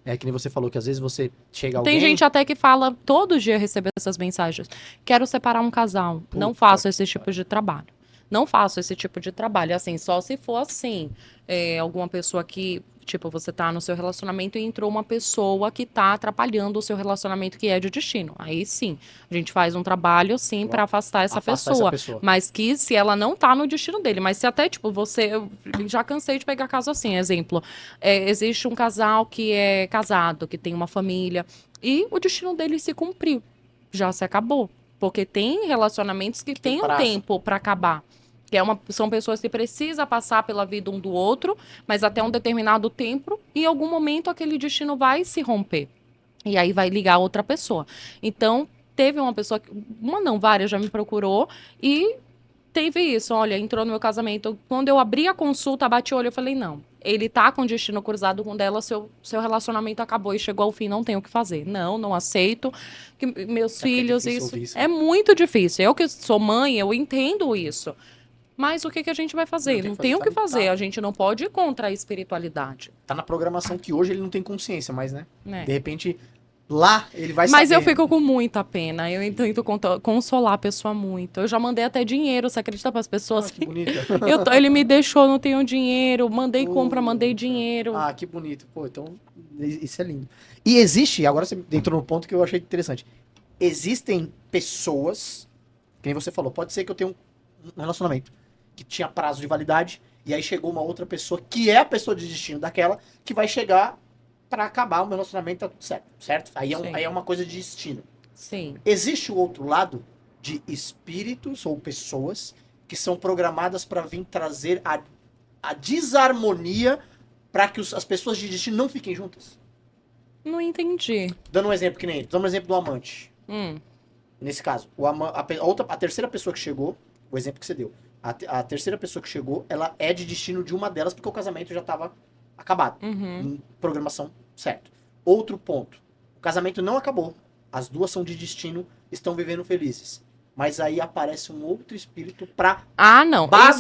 Speaker 1: É que nem você falou que às vezes você chega alguém...
Speaker 2: Tem gente até que fala, todo dia recebe essas mensagens. Quero separar um casal. Não faço esse tipo de trabalho. Não faço esse tipo de trabalho. Assim, só se for assim, alguma pessoa que... Tipo, você tá no seu relacionamento e entrou uma pessoa que tá atrapalhando o seu relacionamento, que é de destino. Aí sim, a gente faz um trabalho, sim, para afastar essa pessoa. Mas que se ela não tá no destino dele, mas se até, tipo, eu já cansei de pegar caso assim, exemplo. Existe um casal que é casado, que tem uma família, e o destino dele se cumpriu. Já se acabou. Porque tem relacionamentos que tem um tempo para acabar. Que são pessoas que precisam passar pela vida um do outro, mas até um determinado tempo, e em algum momento aquele destino vai se romper. E aí vai ligar outra pessoa. Então, teve uma pessoa, várias já me procurou, e teve isso, olha, entrou no meu casamento. Quando eu abri a consulta, bati o olho, eu falei, não, ele tá com destino cruzado com dela, seu relacionamento acabou e chegou ao fim, não tem o que fazer. Não aceito. Que meus filhos, isso é muito difícil. Eu que sou mãe, eu entendo isso. Mas o que a gente vai fazer? Não tem o que fazer. A gente não pode ir contra a espiritualidade.
Speaker 1: Tá na programação que hoje ele não tem consciência mais, né? De repente, lá ele vai
Speaker 2: Mas
Speaker 1: saber.
Speaker 2: eu fico com muita pena. Eu tento consolar a pessoa muito. Eu já mandei até dinheiro, você acredita para as pessoas?
Speaker 1: Que bonito.
Speaker 2: Ele me deixou, não tenho dinheiro. Mandei compra, mandei dinheiro.
Speaker 1: Ah, que bonito. Pô, então isso é lindo. E existe, agora você entrou no ponto que eu achei interessante. Existem pessoas, que nem você falou, pode ser que eu tenha um relacionamento que tinha prazo de validade E aí chegou uma outra pessoa, que é a pessoa de destino daquela, que vai chegar pra acabar o meu relacionamento, tá tudo certo, certo?
Speaker 2: Sim.
Speaker 1: Aí é uma coisa de destino.
Speaker 2: Sim.
Speaker 1: Existe o outro lado de espíritos ou pessoas que são programadas para vir trazer a desarmonia para que as pessoas de destino não fiquem juntas.
Speaker 2: Não entendi.
Speaker 1: Dando um exemplo que nem, dando um exemplo do amante.
Speaker 2: Hum.
Speaker 1: Nesse caso, a terceira pessoa que chegou, o exemplo que você deu, a terceira pessoa que chegou, ela é de destino de uma delas porque o casamento já estava acabado.
Speaker 2: Uhum.
Speaker 1: Em programação certo. Outro ponto, o casamento não acabou. As duas são de destino, estão vivendo felizes. Mas aí aparece um outro espírito pra
Speaker 2: Ah, não.
Speaker 1: bagunçar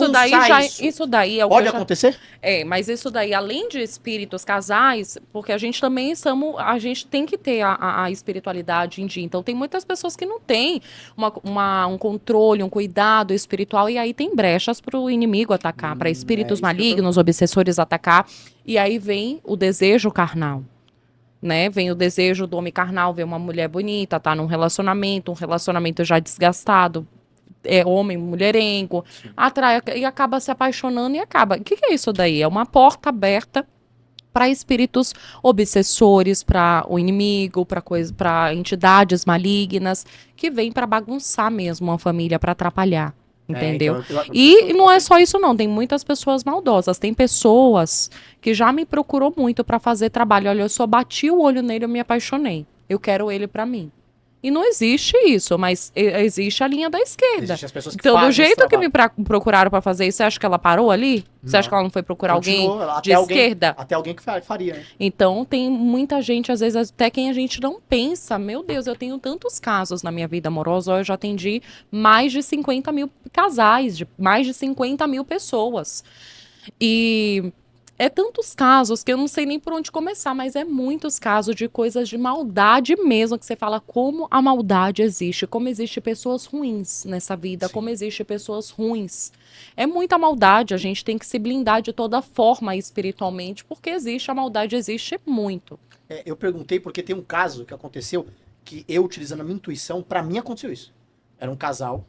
Speaker 2: Isso daí é o
Speaker 1: Pode
Speaker 2: que eu já...
Speaker 1: acontecer?
Speaker 2: É, mas isso daí, além de espíritos casais, porque a gente também a gente tem que ter a espiritualidade em dia. Então, tem muitas pessoas que não têm um controle, um cuidado espiritual, e aí tem brechas para o inimigo atacar, para espíritos
Speaker 1: isso que eu tô-
Speaker 2: malignos, obsessores atacar, e aí vem o desejo carnal. Né? Vem o desejo do homem carnal, ver uma mulher bonita, tá num relacionamento, um relacionamento já desgastado, é homem, mulherengo, atrai e acaba se apaixonando e acaba. O que é isso daí? É uma porta aberta para espíritos obsessores, para o inimigo, para entidades malignas que vêm para bagunçar mesmo a família, para atrapalhar. Entendeu? E não é só isso, não. Tem muitas pessoas maldosas. Tem pessoas que já me procurou muito para fazer trabalho. Olha, eu só bati o olho nele, eu me apaixonei. Eu quero ele para mim. E não existe isso, mas existe a linha da esquerda.
Speaker 1: Existem as pessoas que
Speaker 2: Então, do
Speaker 1: fazem esse
Speaker 2: jeito que
Speaker 1: trabalho.
Speaker 2: me procuraram para fazer isso, você acha que ela parou ali? Você acha
Speaker 1: Não.
Speaker 2: que ela não foi procurar
Speaker 1: Continuou,
Speaker 2: alguém
Speaker 1: até
Speaker 2: de
Speaker 1: alguém-
Speaker 2: esquerda?
Speaker 1: Até alguém que faria, né?
Speaker 2: Então, tem muita gente, às vezes, até quem a gente não pensa. Meu Deus, eu tenho tantos casos na minha vida amorosa. Eu já atendi mais de 50 mil casais, de mais de 50 mil pessoas. E é tantos casos que eu não sei nem por onde começar, mas é muitos casos de coisas de maldade mesmo, que você fala como a maldade existe, como existe pessoas ruins nessa vida,
Speaker 1: Sim.
Speaker 2: como existe pessoas ruins. É muita maldade, a gente tem que se blindar de toda forma espiritualmente, porque existe, a maldade existe muito.
Speaker 1: Eu perguntei porque tem um caso que aconteceu que eu, utilizando a minha intuição, pra mim aconteceu isso. Era um casal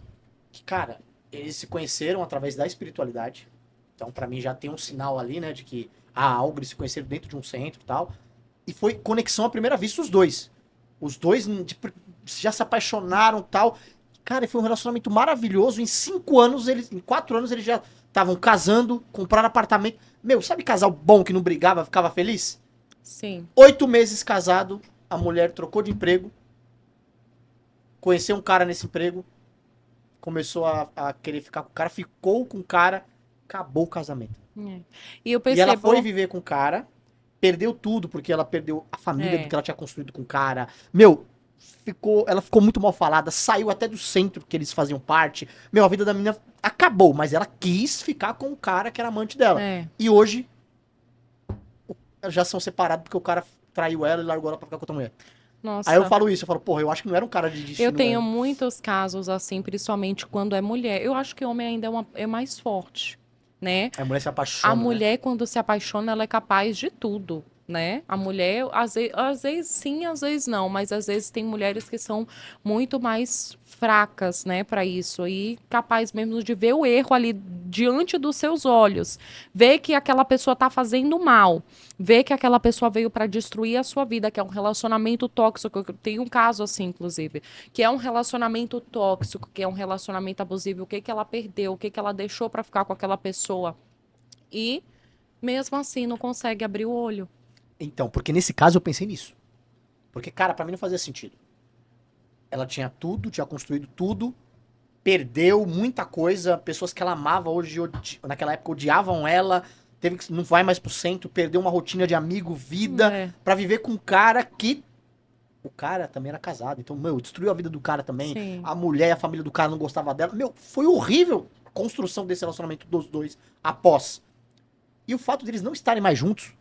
Speaker 1: que, cara, eles se conheceram através da espiritualidade. Então, pra mim, já tem um sinal ali, né, de que há algo, eles se conheceram dentro de um centro e tal. E foi conexão à primeira vista, os dois. Os dois tipo, já se apaixonaram e tal. Cara, foi um relacionamento maravilhoso. Em 4 anos, eles já estavam casando, compraram apartamento. Meu, sabe casal bom que não brigava, ficava feliz?
Speaker 2: Sim.
Speaker 1: 8 meses casado, a mulher trocou de emprego, conheceu um cara nesse emprego, começou a querer ficar com o cara, ficou com o cara, acabou o casamento.
Speaker 2: É. E eu
Speaker 1: E ela
Speaker 2: percebo.
Speaker 1: foi viver com o cara, perdeu tudo, porque ela perdeu a família
Speaker 2: É.
Speaker 1: do que ela tinha construído com o cara. Meu, ela ficou muito mal falada, saiu até do centro que eles faziam parte. Meu, a vida da menina acabou, mas ela quis ficar com o cara que era amante dela.
Speaker 2: É.
Speaker 1: E hoje, já são separados porque o cara traiu ela e largou ela pra ficar com outra mulher.
Speaker 2: Nossa.
Speaker 1: Aí eu falo isso, eu falo, porra, eu acho que não era um cara de destino.
Speaker 2: Eu tenho
Speaker 1: mesmo.
Speaker 2: muitos casos assim, principalmente quando é mulher. Eu acho que homem ainda é mais forte, né?
Speaker 1: A mulher se apaixona.
Speaker 2: A
Speaker 1: né?
Speaker 2: mulher, quando se apaixona, ela é capaz de tudo, né? A mulher, às vezes sim, às vezes não, mas às vezes tem mulheres que são muito mais fracas, né, para isso e capaz mesmo de ver o erro ali diante dos seus olhos, ver que aquela pessoa tá fazendo mal, ver que aquela pessoa veio para destruir a sua vida, que é um relacionamento tóxico. Eu tenho um caso assim, inclusive, que é um relacionamento tóxico, que é um relacionamento abusivo, o que que ela perdeu, o que que ela deixou para ficar com aquela pessoa. E mesmo assim não consegue abrir o olho.
Speaker 1: Então, porque nesse caso eu pensei nisso. Porque, cara, pra mim não fazia sentido. Ela tinha tudo, tinha construído tudo, perdeu muita coisa, pessoas que ela amava hoje, naquela época odiavam ela, teve que não vai mais pro centro, perdeu uma rotina de amigo, vida,
Speaker 2: É,
Speaker 1: pra viver com um cara que o cara também era casado, então, meu, destruiu a vida do cara também.
Speaker 2: sim.
Speaker 1: A mulher e a família do cara não gostava dela. Meu, foi horrível a construção desse relacionamento dos dois após. E o fato deles não estarem mais juntos,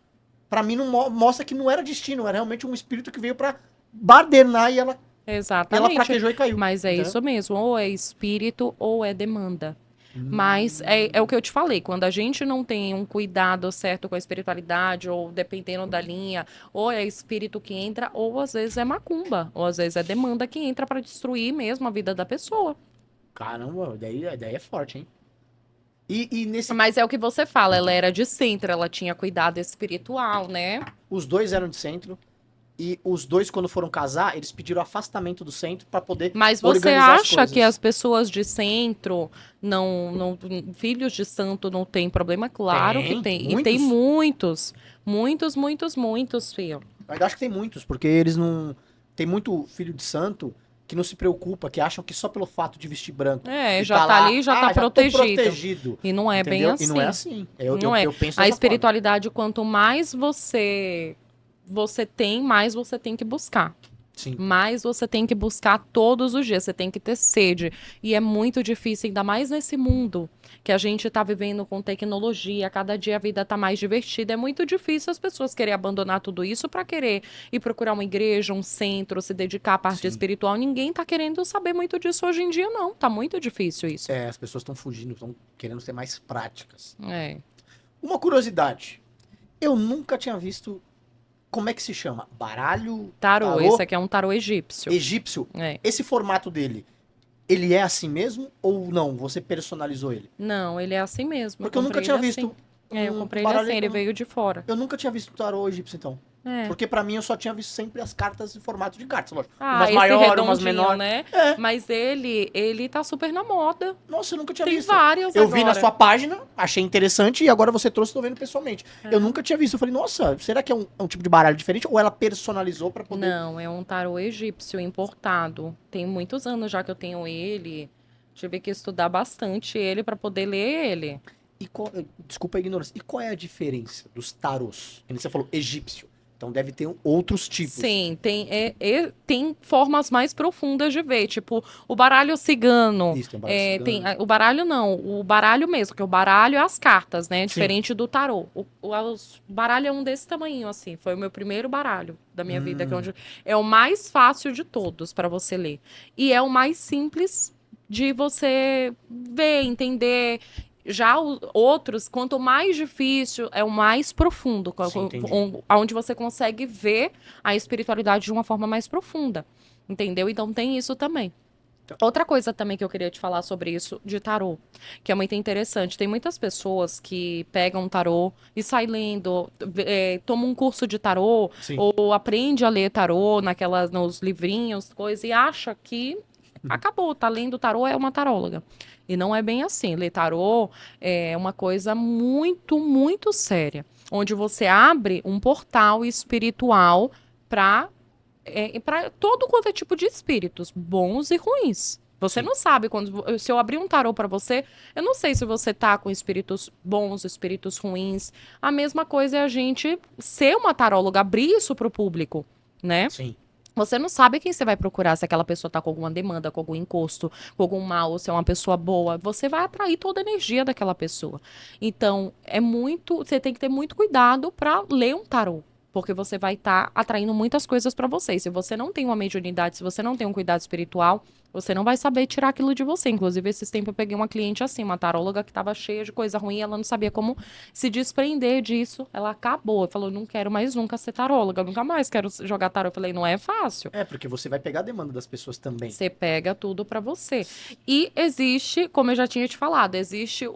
Speaker 1: pra mim não mostra que não era destino, era realmente um espírito que veio pra bardenar e ela
Speaker 2: Exatamente.
Speaker 1: fraquejou e caiu.
Speaker 2: Mas é
Speaker 1: entendeu?
Speaker 2: isso mesmo, ou é espírito ou é demanda. Mas é o que eu te falei, quando a gente não tem um cuidado certo com a espiritualidade, ou dependendo da linha, ou é espírito que entra, ou às vezes é macumba, ou às vezes é demanda que entra para destruir mesmo a vida da pessoa.
Speaker 1: Caramba, daí é forte, hein? E nesse...
Speaker 2: Mas é o que você fala, ela era de centro, ela tinha cuidado espiritual, né?
Speaker 1: Os dois eram de centro. E os dois, quando foram casar, eles pediram afastamento do centro pra poder
Speaker 2: Mas você
Speaker 1: organizar as
Speaker 2: acha
Speaker 1: coisas.
Speaker 2: que as pessoas de centro, filhos de santo não tem problema? Claro
Speaker 1: Tem,
Speaker 2: que tem.
Speaker 1: muitos.
Speaker 2: E tem muitos, filho.
Speaker 1: Eu ainda acho que tem muitos, porque eles não... Tem muito filho de santo que não se preocupa, que acham que só pelo fato de vestir branco
Speaker 2: É,
Speaker 1: e
Speaker 2: já tá
Speaker 1: lá,
Speaker 2: ali, já tá
Speaker 1: já tô
Speaker 2: protegido.
Speaker 1: protegido.
Speaker 2: E não é bem
Speaker 1: Entendeu?
Speaker 2: assim.
Speaker 1: E não é assim. Eu
Speaker 2: Não é.
Speaker 1: penso
Speaker 2: A
Speaker 1: dessa forma.
Speaker 2: espiritualidade, quanto mais você tem, mais você tem que buscar.
Speaker 1: Sim.
Speaker 2: Mas você tem que buscar todos os dias, você tem que ter sede. E é muito difícil, ainda mais nesse mundo que a gente está vivendo com tecnologia, cada dia a vida está mais divertida. É muito difícil as pessoas querem abandonar tudo isso para querer ir procurar uma igreja, um centro, se dedicar à parte
Speaker 1: Sim.
Speaker 2: espiritual. Ninguém está querendo saber muito disso hoje em dia, não. Tá muito difícil isso.
Speaker 1: É, as pessoas estão fugindo, estão querendo ser mais práticas.
Speaker 2: É.
Speaker 1: Uma curiosidade. Eu nunca tinha visto... Como é que se chama? Baralho?
Speaker 2: Tarô, esse aqui é um tarô egípcio.
Speaker 1: Egípcio.
Speaker 2: É.
Speaker 1: Esse formato dele, ele é assim mesmo ou não? Você personalizou ele?
Speaker 2: Não, ele é assim mesmo.
Speaker 1: Porque eu nunca tinha
Speaker 2: comprei ele
Speaker 1: visto.
Speaker 2: assim. É, eu
Speaker 1: um
Speaker 2: comprei ele
Speaker 1: baralho-
Speaker 2: assim, ele veio de fora.
Speaker 1: Eu nunca tinha visto um tarô egípcio, então.
Speaker 2: É.
Speaker 1: Porque pra mim eu só tinha visto sempre as cartas em formato de cartas, lógico.
Speaker 2: Ah,
Speaker 1: Umas
Speaker 2: esse
Speaker 1: maiores, umas
Speaker 2: redondinho,
Speaker 1: menores.
Speaker 2: né?
Speaker 1: É.
Speaker 2: Mas ele tá super na moda.
Speaker 1: Nossa, eu nunca tinha
Speaker 2: Tem
Speaker 1: visto.
Speaker 2: vários
Speaker 1: Eu vi na
Speaker 2: agora.
Speaker 1: sua página, achei interessante e agora você trouxe, tô vendo pessoalmente.
Speaker 2: É.
Speaker 1: Eu nunca tinha visto. Eu falei, nossa, será que é um tipo de baralho diferente? Ou ela personalizou pra poder.
Speaker 2: Não, é um tarô egípcio importado. Tem muitos anos já que eu tenho ele. Tive que estudar bastante ele pra poder ler ele.
Speaker 1: Desculpa a ignorância. E qual é a diferença dos tarôs? Que nem você falou egípcio. Então deve ter outros tipos.
Speaker 2: Sim, tem formas mais profundas de ver. Tipo, o baralho cigano.
Speaker 1: Isso, tem um baralho cigano.
Speaker 2: O baralho não, o baralho mesmo, que o baralho é as cartas, né?
Speaker 1: Sim.
Speaker 2: Diferente do tarô. O baralho é um desse tamanho, assim. Foi o meu primeiro baralho da minha vida. Que é o mais fácil de todos para você ler. E é o mais simples de você ver, entender. Já os outros, quanto mais difícil, é o mais profundo,
Speaker 1: Sim, entendi.
Speaker 2: onde você consegue ver a espiritualidade de uma forma mais profunda, entendeu? Então tem isso também. Outra coisa também que eu queria te falar sobre isso de tarô, que é muito interessante. Tem muitas pessoas que pegam tarô e saem lendo, tomam um curso de tarô,
Speaker 1: Sim.
Speaker 2: ou aprende a ler tarô nos livrinhos, coisa, e acha que acabou, tá lendo tarô, é uma taróloga. E não é bem assim. Ler tarô é uma coisa muito, muito séria. Onde você abre um portal espiritual para todo quanto é tipo de espíritos, bons e ruins. Você
Speaker 1: Sim.
Speaker 2: não sabe se eu abrir um tarô para você, eu não sei se você tá com espíritos bons, espíritos ruins. A mesma coisa é a gente ser uma taróloga, abrir isso pro público, né?
Speaker 1: Sim.
Speaker 2: Você não sabe quem você vai procurar, se aquela pessoa tá com alguma demanda, com algum encosto, com algum mal, ou se é uma pessoa boa. Você vai atrair toda a energia daquela pessoa. Então, você tem que ter muito cuidado para ler um tarô. Porque você vai estar atraindo muitas coisas para você. E se você não tem uma mediunidade, se você não tem um cuidado espiritual, você não vai saber tirar aquilo de você. Inclusive, esses tempos eu peguei uma cliente assim, uma taróloga que estava cheia de coisa ruim, ela não sabia como se desprender disso. Ela acabou, falou, não quero mais nunca ser taróloga, nunca mais quero jogar tarô. Eu falei, não é fácil.
Speaker 1: É, porque você vai pegar a demanda das pessoas também.
Speaker 2: Você pega tudo pra você. E existe, como eu já tinha te falado, existe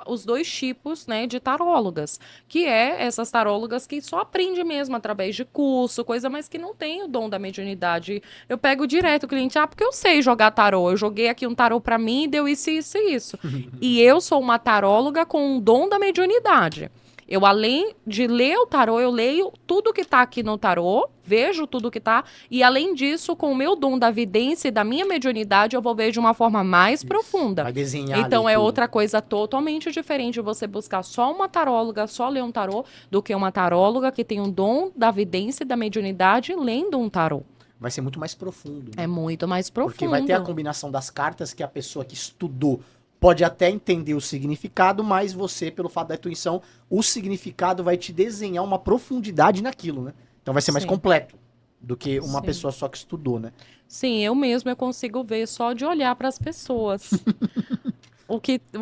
Speaker 2: os dois tipos, né, de tarólogas, que é essas tarólogas que só aprende mesmo através de curso, coisa, mas que não tem o dom da mediunidade. Eu pego direto o cliente, porque eu sei jogar tarô, eu joguei aqui um tarô pra mim e deu isso, isso e isso. E eu sou uma taróloga com o dom da mediunidade. Eu, além de ler o tarô, eu leio tudo que tá aqui no tarô, vejo tudo que tá, e além disso, com o meu dom da vidência e da minha mediunidade, eu vou ver de uma forma mais profunda.
Speaker 1: Vai desenhar
Speaker 2: Então
Speaker 1: ali
Speaker 2: é
Speaker 1: tudo.
Speaker 2: outra coisa totalmente diferente você buscar só uma taróloga, só ler um tarô, do que uma taróloga que tem o dom da vidência e da mediunidade lendo um tarô.
Speaker 1: Vai ser muito mais profundo. Né?
Speaker 2: É muito mais profundo.
Speaker 1: Porque vai ter a combinação das cartas que a pessoa que estudou pode até entender o significado, mas você, pelo fato da intuição, o significado vai te desenhar uma profundidade naquilo, né? Então vai ser mais
Speaker 2: Sim.
Speaker 1: completo do que uma
Speaker 2: Sim.
Speaker 1: pessoa só que estudou, né?
Speaker 2: Sim, eu mesma consigo ver só de olhar para as pessoas.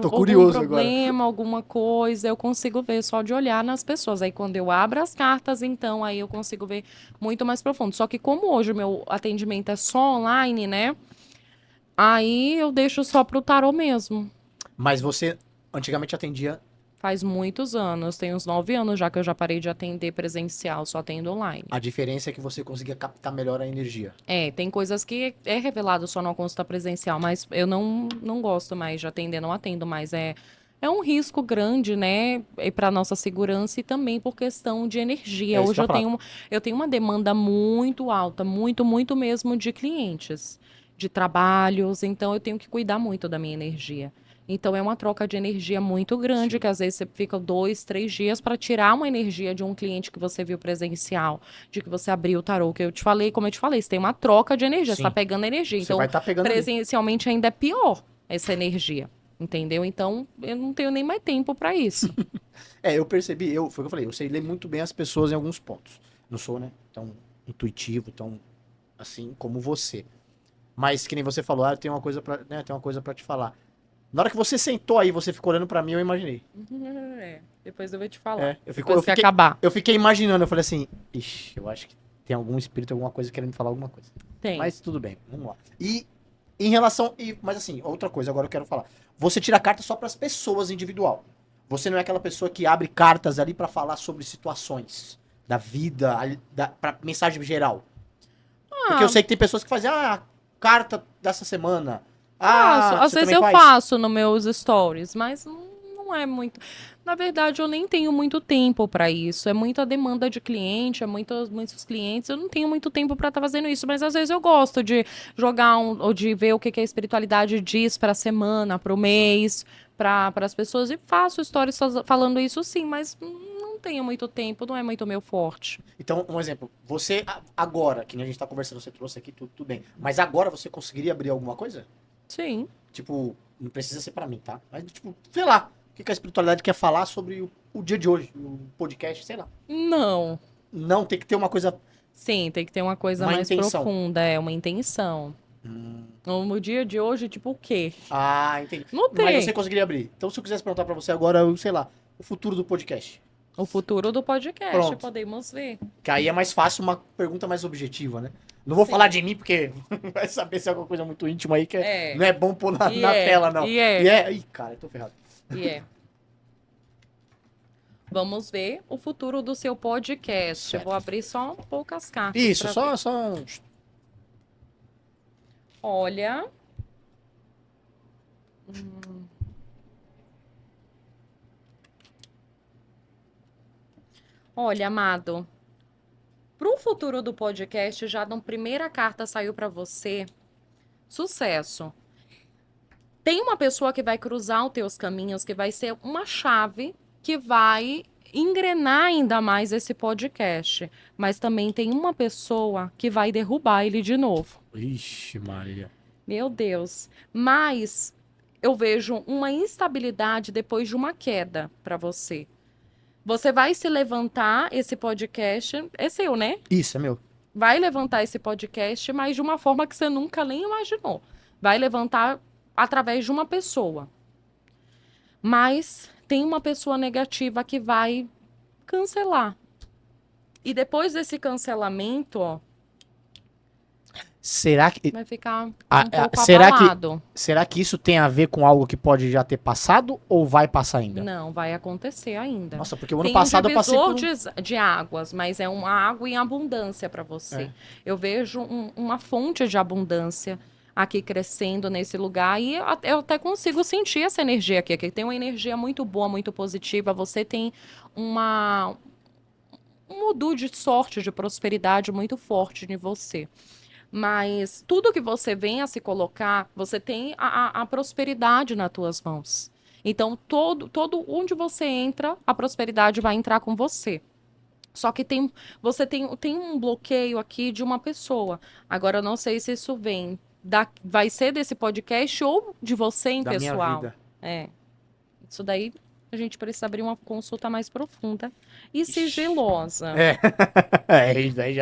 Speaker 1: Tô curioso
Speaker 2: algum problema, alguma coisa, eu consigo ver só de olhar nas pessoas. Aí quando eu abro as cartas, então aí eu consigo ver muito mais profundo. Só que como hoje o meu atendimento é só online, né? Aí eu deixo só pro tarô mesmo.
Speaker 1: Mas você antigamente atendia.
Speaker 2: Faz muitos anos, tem uns 9 anos já que eu já parei de atender presencial, só atendo online.
Speaker 1: A diferença é que você conseguia captar melhor a energia.
Speaker 2: Tem coisas que é revelado só na consulta presencial, mas eu não gosto mais de atender, não atendo mais. É um risco grande, né? E para nossa segurança e também por questão de energia.
Speaker 1: É isso
Speaker 2: Hoje
Speaker 1: que eu ia
Speaker 2: eu tenho uma demanda muito alta, muito, muito mesmo de clientes, de trabalhos, então eu tenho que cuidar muito da minha energia. Então é uma troca de energia muito grande,
Speaker 1: Sim.
Speaker 2: que às vezes você fica 2, 3 dias para tirar uma energia de um cliente que você viu presencial, de que você abriu o tarô, que eu te falei, como eu te falei, você tem uma troca de energia, você
Speaker 1: Sim.
Speaker 2: está pegando energia.
Speaker 1: Você
Speaker 2: Então,
Speaker 1: vai estar pegando ali.
Speaker 2: presencialmente ainda é pior essa energia, entendeu? Então, eu não tenho nem mais tempo para isso.
Speaker 1: Eu percebi, foi o que eu falei, eu sei ler muito bem as pessoas em alguns pontos. Não sou, né, tão intuitivo, tão assim como você. Mas que nem você falou, tem uma coisa pra, né, tem uma coisa para te falar. Na hora que você sentou aí, você ficou olhando pra mim, eu imaginei.
Speaker 2: Depois eu vou te falar.
Speaker 1: Eu
Speaker 2: Que acabar.
Speaker 1: eu fiquei imaginando, eu falei assim, ixi, eu acho que tem algum espírito, alguma coisa querendo me falar alguma coisa.
Speaker 2: Tem.
Speaker 1: Mas tudo bem, vamos lá. E em relação, mas assim, outra coisa agora eu quero falar. Você tira carta só pras pessoas individual. Você não é aquela pessoa que abre cartas ali pra falar sobre situações da vida, pra mensagem geral. Porque eu sei que tem pessoas que fazem, carta dessa semana.
Speaker 2: Faço. Às
Speaker 1: você
Speaker 2: vezes
Speaker 1: também
Speaker 2: eu
Speaker 1: faz?
Speaker 2: faço nos meus stories, mas não é muito. Na verdade, eu nem tenho muito tempo para isso. É muita demanda de cliente, muitos clientes. Eu não tenho muito tempo para estar fazendo isso, mas às vezes eu gosto de jogar ou de ver o que a espiritualidade diz para a semana, para o mês, para as pessoas. E faço stories falando isso sim, mas não tenho muito tempo, não é muito meu forte.
Speaker 1: Então, um exemplo. Você, agora, que nem a gente tá conversando, você trouxe aqui, tudo bem. Mas agora você conseguiria abrir alguma coisa?
Speaker 2: Sim.
Speaker 1: Tipo, não precisa ser pra mim, tá? Mas, tipo, sei lá. O que a espiritualidade quer falar sobre o dia de hoje, o podcast, sei lá.
Speaker 2: Não.
Speaker 1: Não, tem que ter uma coisa.
Speaker 2: Sim, tem que ter uma coisa
Speaker 1: Uma
Speaker 2: mais
Speaker 1: intenção.
Speaker 2: profunda, uma intenção. No dia de hoje, tipo o quê?
Speaker 1: Entendi.
Speaker 2: Não tem.
Speaker 1: Mas você conseguiria abrir. Então, se eu quisesse perguntar pra você agora, sei lá, o futuro do podcast.
Speaker 2: O futuro do podcast,
Speaker 1: Pronto.
Speaker 2: podemos ver.
Speaker 1: Que aí é mais fácil, uma pergunta mais objetiva, né? Não vou
Speaker 2: Sim.
Speaker 1: falar de mim, porque vai saber se é alguma coisa muito íntima aí que não é bom pôr na
Speaker 2: E
Speaker 1: tela, não.
Speaker 2: e é.
Speaker 1: Ih, cara, eu tô ferrado.
Speaker 2: Vamos ver o futuro do seu podcast.
Speaker 1: Certo.
Speaker 2: Eu vou abrir só poucas cartas.
Speaker 1: Isso,
Speaker 2: pra
Speaker 1: só
Speaker 2: ver.
Speaker 1: um...
Speaker 2: Olha. Olha, amado. Pro futuro do podcast, já na primeira carta saiu para você. Sucesso. Tem uma pessoa que vai cruzar os teus caminhos, que vai ser uma chave que vai engrenar ainda mais esse podcast. Mas também tem uma pessoa que vai derrubar ele de novo.
Speaker 1: Ixi, Maria.
Speaker 2: Meu Deus. Mas eu vejo uma instabilidade depois de uma queda para você. Você vai se levantar, esse podcast é seu, né?
Speaker 1: Isso, é meu.
Speaker 2: Vai levantar esse podcast, mas de uma forma que você nunca nem imaginou. Vai levantar através de uma pessoa. Mas tem uma pessoa negativa que vai cancelar. E depois desse cancelamento, ó,
Speaker 1: Será que...
Speaker 2: vai ficar um pouco
Speaker 1: será que-
Speaker 2: abalado.
Speaker 1: Será que isso tem a ver com algo que pode já ter passado ou vai passar ainda?
Speaker 2: Não, vai acontecer ainda.
Speaker 1: Nossa, porque o ano
Speaker 2: Tem
Speaker 1: passado
Speaker 2: um
Speaker 1: eu passei por...
Speaker 2: divisor de águas, mas é uma água em abundância para você.
Speaker 1: É.
Speaker 2: Eu vejo uma fonte de abundância aqui crescendo nesse lugar e eu até consigo sentir essa energia aqui, que tem uma energia muito boa, muito positiva. Você tem um mudu de sorte, de prosperidade muito forte em você. Mas tudo que você vem a se colocar, você tem a prosperidade nas tuas mãos. Então, todo onde você entra, a prosperidade vai entrar com você. Só que você tem um bloqueio aqui de uma pessoa. Agora, eu não sei se isso vai ser desse podcast ou de você em
Speaker 1: da minha
Speaker 2: pessoal.
Speaker 1: vida.
Speaker 2: Isso daí, a gente precisa abrir uma consulta mais profunda e sigilosa.
Speaker 1: Isso daí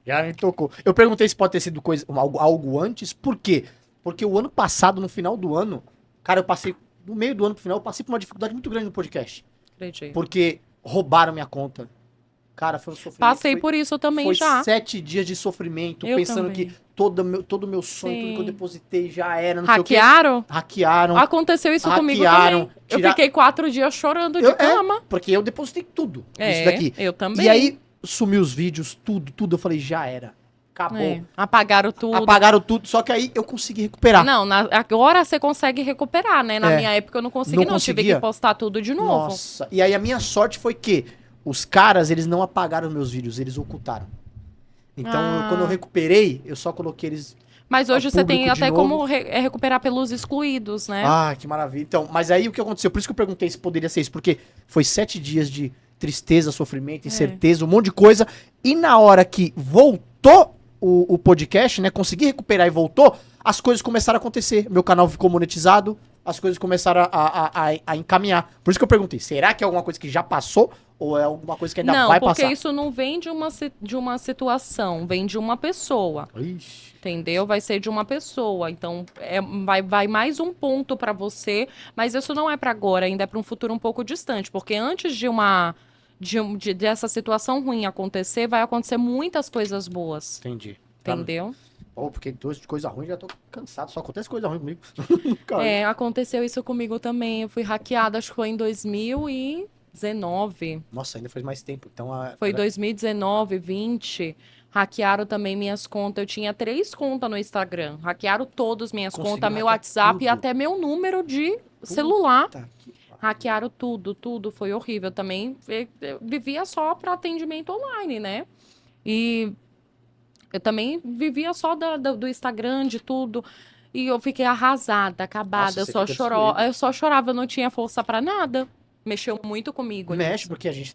Speaker 1: já me tocou. Eu perguntei se pode ter sido algo antes, por quê? Porque o ano passado, no final do ano, cara, eu passei, no meio do ano pro final, eu passei por uma dificuldade muito grande no podcast.
Speaker 2: Acredito.
Speaker 1: Porque roubaram minha conta. Cara, foi um sofrimento.
Speaker 2: Passei por isso também
Speaker 1: foi
Speaker 2: já.
Speaker 1: 7 dias de sofrimento,
Speaker 2: Eu
Speaker 1: pensando
Speaker 2: também.
Speaker 1: que todo o meu sonho, tudo que eu
Speaker 2: Sim.
Speaker 1: depositei já era, não sei o quê.
Speaker 2: Hackearam?
Speaker 1: Hackearam.
Speaker 2: Aconteceu isso comigo
Speaker 1: Hackearam,
Speaker 2: também. Eu fiquei 4 dias chorando de
Speaker 1: Eu- é,
Speaker 2: cama.
Speaker 1: Porque eu depositei tudo
Speaker 2: É,
Speaker 1: isso daqui.
Speaker 2: eu também.
Speaker 1: E aí, sumiu os vídeos, tudo. Eu falei, já era. Acabou.
Speaker 2: É, apagaram tudo.
Speaker 1: Apagaram tudo, só que aí eu consegui recuperar.
Speaker 2: Não, agora você consegue recuperar, né? Na
Speaker 1: É.
Speaker 2: minha época eu não consegui,
Speaker 1: Não
Speaker 2: não. Tive
Speaker 1: conseguia?
Speaker 2: que postar tudo de novo.
Speaker 1: Nossa. E aí a minha sorte foi que os caras, eles não apagaram meus vídeos, eles ocultaram. Então,
Speaker 2: Ah.
Speaker 1: quando eu recuperei, eu só coloquei eles...
Speaker 2: Mas hoje
Speaker 1: ao
Speaker 2: você tem
Speaker 1: público de
Speaker 2: até
Speaker 1: novo.
Speaker 2: como recuperar pelos excluídos, né?
Speaker 1: Ah, que maravilha. Então, mas aí o que aconteceu? Por isso que eu perguntei se poderia ser isso, porque foi 7 dias de tristeza, sofrimento, incerteza, um monte de coisa. E na hora que voltou o podcast, né? Consegui recuperar e voltou, as coisas começaram a acontecer. Meu canal ficou monetizado, as coisas começaram a encaminhar. Por isso que eu perguntei, será que é alguma coisa que já passou? Ou é alguma coisa que ainda
Speaker 2: Não,
Speaker 1: vai
Speaker 2: porque
Speaker 1: passar?
Speaker 2: isso não vem de uma situação, vem de uma pessoa.
Speaker 1: Ixi.
Speaker 2: Entendeu? Vai ser de uma pessoa. Então, vai mais um ponto pra você. Mas isso não é pra agora, ainda é pra um futuro um pouco distante. Porque antes dessa situação ruim acontecer, vai acontecer muitas coisas boas.
Speaker 1: Entendi.
Speaker 2: Entendeu?
Speaker 1: Pô, porque de coisa ruim já tô cansado. Só acontece coisa ruim comigo. Cara,
Speaker 2: É, aconteceu isso comigo também. Eu fui hackeada, acho que foi em 2019.
Speaker 1: Nossa, ainda faz mais tempo. Então,
Speaker 2: Foi 2019, 20. Hackearam também minhas contas. Eu tinha 3 contas no Instagram. Hackearam todas minhas
Speaker 1: Conseguiram
Speaker 2: contas, meu
Speaker 1: hackear
Speaker 2: WhatsApp e
Speaker 1: tudo.
Speaker 2: até meu número de celular.
Speaker 1: Puta que pariu.
Speaker 2: Hackearam tudo. Foi horrível também. Eu vivia só para atendimento online, né? E eu também vivia só do Instagram, de tudo. E eu fiquei arrasada, acabada.
Speaker 1: Nossa, você fica
Speaker 2: Eu só chorava, eu não tinha força para nada. Mexeu muito comigo
Speaker 1: Mexe,
Speaker 2: nisso.
Speaker 1: porque a gente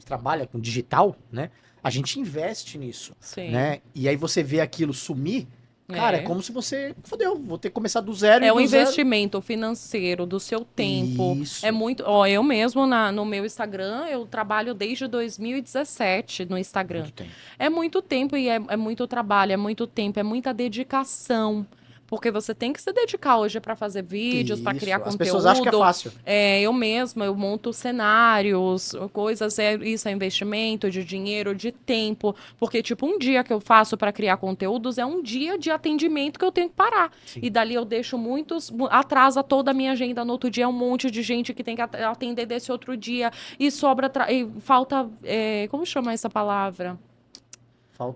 Speaker 1: trabalha com digital, né? A gente investe nisso,
Speaker 2: Sim.
Speaker 1: né? E aí você vê aquilo sumir, cara, é
Speaker 2: É.
Speaker 1: como se você, fodeu, vou ter que começar do zero e
Speaker 2: É um
Speaker 1: do zero.
Speaker 2: investimento financeiro do seu tempo.
Speaker 1: Isso.
Speaker 2: É muito. Ó, eu mesmo no meu Instagram, eu trabalho desde 2017 no Instagram.
Speaker 1: Muito tempo.
Speaker 2: É muito tempo e é muito trabalho, é muito tempo, é muita dedicação. Porque você tem que se dedicar hoje para fazer vídeos, para
Speaker 1: Isso.
Speaker 2: criar
Speaker 1: As
Speaker 2: conteúdo.
Speaker 1: pessoas acham que é fácil.
Speaker 2: Eu mesma, eu monto cenários, coisas, isso é investimento de dinheiro, de tempo. Porque, tipo, um dia que eu faço para criar conteúdos é um dia de atendimento que eu tenho que parar.
Speaker 1: Sim.
Speaker 2: E dali eu deixo atrasa toda a minha agenda. No outro dia é um monte de gente que tem que atender desse outro dia. E sobra, e falta, como chama essa palavra?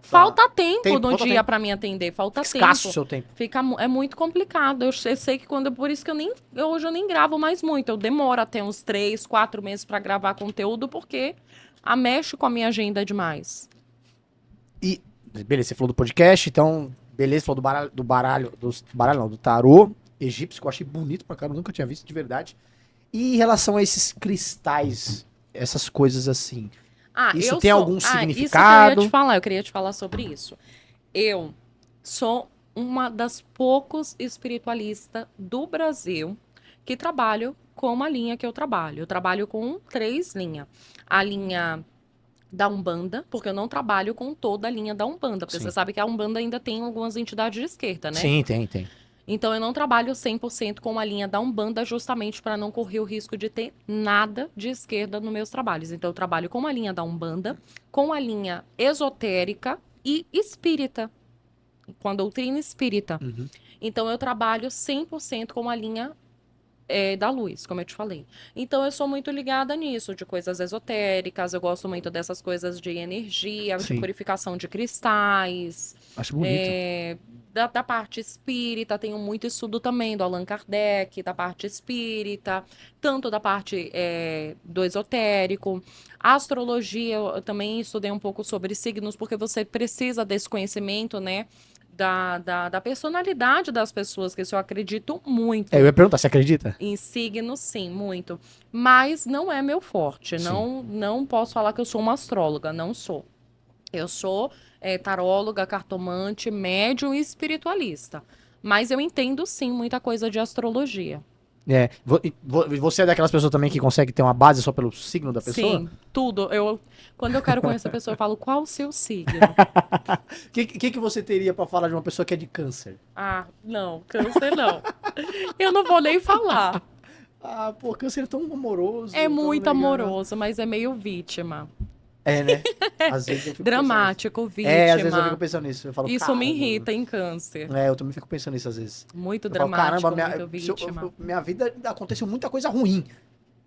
Speaker 2: Falta tempo no
Speaker 1: falta
Speaker 2: dia
Speaker 1: tempo.
Speaker 2: para mim atender, falta
Speaker 1: Escasso o
Speaker 2: tempo.
Speaker 1: seu tempo.
Speaker 2: É muito complicado. Eu sei que por isso que hoje eu nem gravo mais muito. Eu demoro até uns 3, 4 meses para gravar conteúdo, porque mexe com a minha agenda demais.
Speaker 1: E, beleza, você falou do podcast, então, beleza, falou do baralho não, do tarô egípcio, que eu achei bonito pra caramba, nunca tinha visto de verdade. E em relação a esses cristais, essas coisas assim, isso tem algum significado?
Speaker 2: Isso eu queria te falar sobre isso. Eu sou uma das poucos espiritualistas do Brasil que trabalho com a linha que eu trabalho. Eu trabalho com 3 linhas. A linha da Umbanda, porque eu não trabalho com toda a linha da Umbanda, porque
Speaker 1: Sim.
Speaker 2: você sabe que a Umbanda ainda tem algumas entidades de esquerda, né?
Speaker 1: Sim, tem.
Speaker 2: Então, eu não trabalho 100% com a linha da Umbanda, justamente para não correr o risco de ter nada de esquerda nos meus trabalhos. Então, eu trabalho com a linha da Umbanda, com a linha esotérica e espírita, com a doutrina espírita.
Speaker 1: Uhum.
Speaker 2: Então, eu trabalho 100% com a linha da luz, como eu te falei. Então, eu sou muito ligada nisso, de coisas esotéricas, eu gosto muito dessas coisas de energia,
Speaker 1: Sim.
Speaker 2: de purificação de cristais.
Speaker 1: Acho bonito.
Speaker 2: Da parte espírita, tenho muito estudo também do Allan Kardec, da parte espírita, tanto da parte do esotérico. A astrologia, eu também estudei um pouco sobre signos, porque você precisa desse conhecimento, né? Da personalidade das pessoas, que isso eu acredito muito.
Speaker 1: Eu ia perguntar, você acredita?
Speaker 2: Em signos, sim, muito. Mas não é meu forte.
Speaker 1: Sim.
Speaker 2: Não posso falar que eu sou uma astróloga, não sou. Eu sou taróloga, cartomante, médium e espiritualista. Mas eu entendo, sim, muita coisa de astrologia.
Speaker 1: Você é daquelas pessoas também que consegue ter uma base só pelo signo da pessoa?
Speaker 2: Sim, tudo. Quando eu quero conhecer a pessoa, eu falo, qual o seu signo?
Speaker 1: O que você teria pra falar de uma pessoa que é de câncer?
Speaker 2: Ah, não, câncer não. Eu não vou nem falar.
Speaker 1: Ah, pô, câncer é tão amoroso.
Speaker 2: É
Speaker 1: tão
Speaker 2: muito
Speaker 1: legal.
Speaker 2: amoroso, mas é meio vítima.
Speaker 1: É, né? Às vezes eu fico
Speaker 2: Dramático,
Speaker 1: pensando nisso. É, às vezes eu
Speaker 2: vítima.
Speaker 1: fico pensando nisso. Eu falo,
Speaker 2: Isso me
Speaker 1: caramba.
Speaker 2: irrita em câncer.
Speaker 1: É, eu também fico pensando nisso às vezes.
Speaker 2: Muito
Speaker 1: Eu falo, caramba,
Speaker 2: dramático, muito
Speaker 1: se
Speaker 2: vítima.
Speaker 1: minha vida aconteceu muita coisa ruim.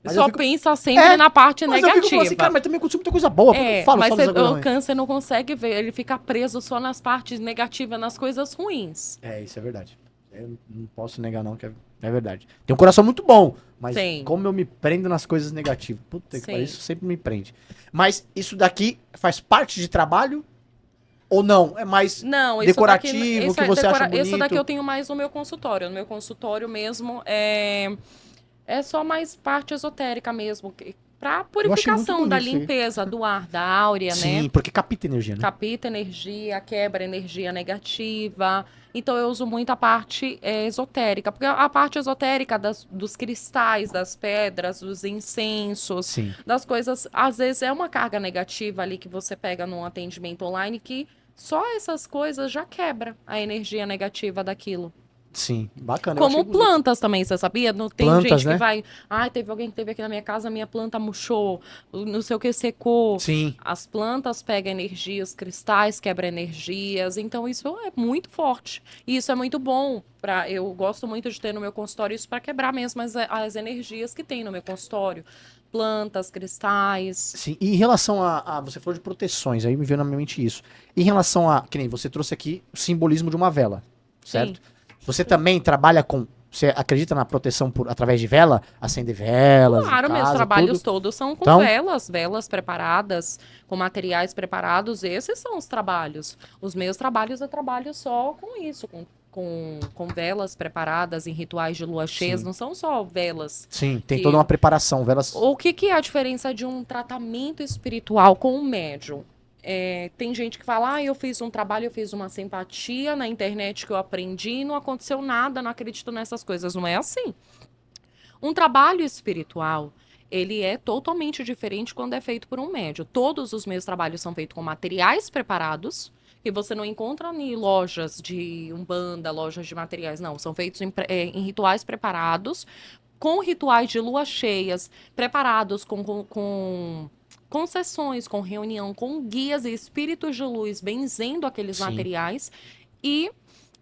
Speaker 1: Mas eu
Speaker 2: Só
Speaker 1: fico,
Speaker 2: pensa sempre na parte
Speaker 1: mas eu fico falando assim,
Speaker 2: negativa.
Speaker 1: cara, mas também aconteceu muita coisa boa. Por que eu falo
Speaker 2: Mas
Speaker 1: só das coisas
Speaker 2: o
Speaker 1: ruins?
Speaker 2: câncer não consegue ver, ele fica preso só nas partes negativas, nas coisas ruins.
Speaker 1: É, isso é verdade. Eu não posso negar, não, que é verdade. Tem um coração muito bom, mas
Speaker 2: Tem.
Speaker 1: como eu me prendo nas coisas negativas. Puta que
Speaker 2: Sim.
Speaker 1: pariu, isso sempre me prende. Mas isso daqui faz parte de trabalho? Ou não? É mais
Speaker 2: Não,
Speaker 1: decorativo,
Speaker 2: isso
Speaker 1: que você acha bonito?
Speaker 2: Isso daqui eu tenho mais no meu consultório. No meu consultório mesmo é só mais parte esotérica mesmo. Pra
Speaker 1: Eu achei muito
Speaker 2: purificação da
Speaker 1: bonito isso aí.
Speaker 2: limpeza do ar, da áurea, né?
Speaker 1: Sim, porque capta energia, né?
Speaker 2: Capta energia, quebra energia negativa. Então eu uso muito a parte esotérica, porque a parte esotérica dos cristais, das pedras, dos incensos,
Speaker 1: Sim.
Speaker 2: das coisas, às vezes é uma carga negativa ali que você pega num atendimento online que só essas coisas já quebra a energia negativa daquilo.
Speaker 1: Sim, bacana. Eu achei
Speaker 2: Como
Speaker 1: bonito.
Speaker 2: plantas também, você sabia? Não tem
Speaker 1: Plantas,
Speaker 2: gente
Speaker 1: né?
Speaker 2: que vai. Ai, teve alguém que teve aqui na minha casa, minha planta murchou, não sei o que secou.
Speaker 1: Sim,
Speaker 2: As plantas pegam energia, os cristais quebram energias, então isso é muito forte. E isso é muito bom. Eu gosto muito de ter no meu consultório isso para quebrar mesmo as energias que tem no meu consultório. Plantas, cristais.
Speaker 1: sim. E em relação você falou de proteções, aí me veio na minha mente isso. Em relação que nem você trouxe aqui o simbolismo de uma vela, certo? Você também trabalha com. Você acredita na proteção através de vela? Acender velas?
Speaker 2: Claro,
Speaker 1: em
Speaker 2: meus
Speaker 1: casa,
Speaker 2: trabalhos
Speaker 1: tudo?
Speaker 2: todos são com
Speaker 1: Então?
Speaker 2: velas preparadas, com materiais preparados. Esses são os trabalhos. Os meus trabalhos eu trabalho só com isso, com velas preparadas em rituais de lua cheia,
Speaker 1: Sim.
Speaker 2: não são só velas.
Speaker 1: Sim, tem
Speaker 2: que
Speaker 1: toda uma preparação. Velas.
Speaker 2: O que é a diferença de um tratamento espiritual com um médium? Tem gente que fala, eu fiz um trabalho, eu fiz uma simpatia na internet que eu aprendi e não aconteceu nada, não acredito nessas coisas. Não é assim. Um trabalho espiritual, ele é totalmente diferente quando é feito por um médium. Todos os meus trabalhos são feitos com materiais preparados, que você não encontra em lojas de umbanda, lojas de materiais, não. São feitos em rituais preparados, com rituais de luas cheias, preparados com sessões, com reunião, com guias e espíritos de luz benzendo aqueles
Speaker 1: Sim.
Speaker 2: materiais. E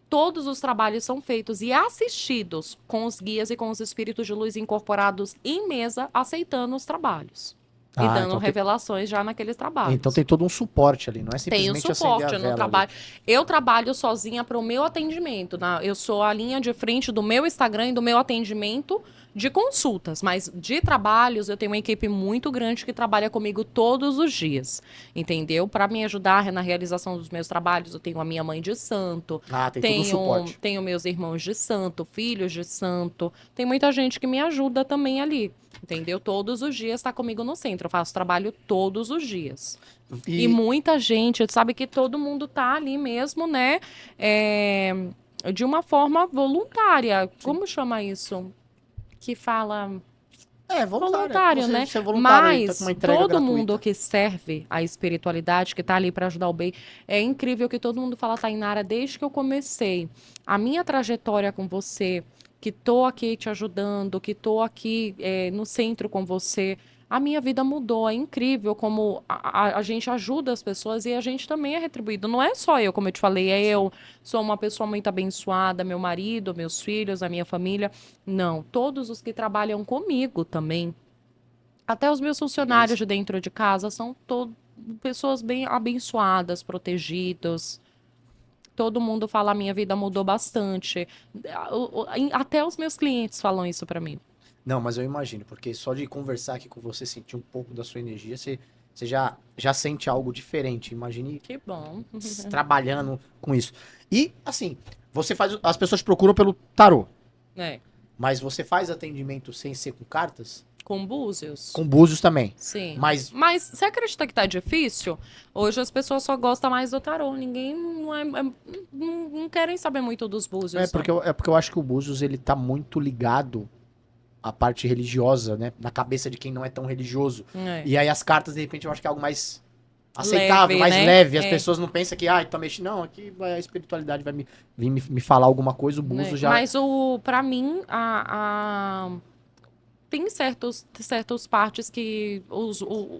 Speaker 2: todos os trabalhos são feitos e assistidos com os guias e com os espíritos de luz incorporados em mesa, aceitando os trabalhos. E dando
Speaker 1: então
Speaker 2: revelações já naqueles trabalhos.
Speaker 1: Então tem todo um suporte ali, não é
Speaker 2: Tem um
Speaker 1: simplesmente
Speaker 2: suporte,
Speaker 1: acender a
Speaker 2: eu não
Speaker 1: vela
Speaker 2: trabalho.
Speaker 1: ali.
Speaker 2: Eu trabalho sozinha para o meu atendimento. Eu sou a linha de frente do meu Instagram e do meu atendimento de consultas, mas de trabalhos eu tenho uma equipe muito grande que trabalha comigo todos os dias, entendeu? Para me ajudar na realização dos meus trabalhos, eu tenho a minha mãe de santo,
Speaker 1: Tem todo um suporte.
Speaker 2: tenho meus irmãos de santo, filhos de santo, tem muita gente que me ajuda também ali, entendeu? Todos os dias está comigo no centro, eu faço trabalho todos os dias. E muita gente, sabe que todo mundo tá ali mesmo, né? De uma forma voluntária.
Speaker 1: Sim.
Speaker 2: Como chama isso? Que fala
Speaker 1: voluntário,
Speaker 2: né?
Speaker 1: você é voluntário,
Speaker 2: Mas
Speaker 1: tá com uma entrega
Speaker 2: todo
Speaker 1: gratuita.
Speaker 2: mundo que serve a espiritualidade, que tá ali para ajudar o bem, é incrível que todo mundo fala, Tainara, desde que eu comecei a minha trajetória com você, que tô aqui te ajudando, que tô aqui no centro com você, a minha vida mudou. É incrível como a gente ajuda as pessoas e a gente também é retribuído. Não é só eu, como eu te falei, eu sou uma pessoa muito abençoada, meu marido, meus filhos, a minha família. Não, todos os que trabalham comigo também. Até os meus funcionários de dentro de casa são pessoas bem abençoadas, protegidos. Todo mundo fala, a minha vida mudou bastante. Até os meus clientes falam isso para mim.
Speaker 1: Não, mas eu imagino, porque só de conversar aqui com você, sentir um pouco da sua energia, você já sente algo diferente. Imagine
Speaker 2: Que bom.
Speaker 1: trabalhando com isso. E, assim, as pessoas te procuram pelo tarô, mas você faz atendimento sem ser com cartas?
Speaker 2: Com búzios.
Speaker 1: Com búzios também.
Speaker 2: Sim.
Speaker 1: Mas
Speaker 2: você acredita que tá difícil? Hoje as pessoas só gostam mais do tarô. Ninguém não querem saber muito dos búzios.
Speaker 1: porque eu acho que o búzios, ele tá muito ligado à parte religiosa, né? Na cabeça de quem não é tão religioso. E aí as cartas, de repente, eu acho que é algo mais aceitável, mais leve. As pessoas não pensam que, tá mexendo. Não, aqui a espiritualidade vai vir me falar alguma coisa, o búzio já...
Speaker 2: Mas pra mim, tem certas partes que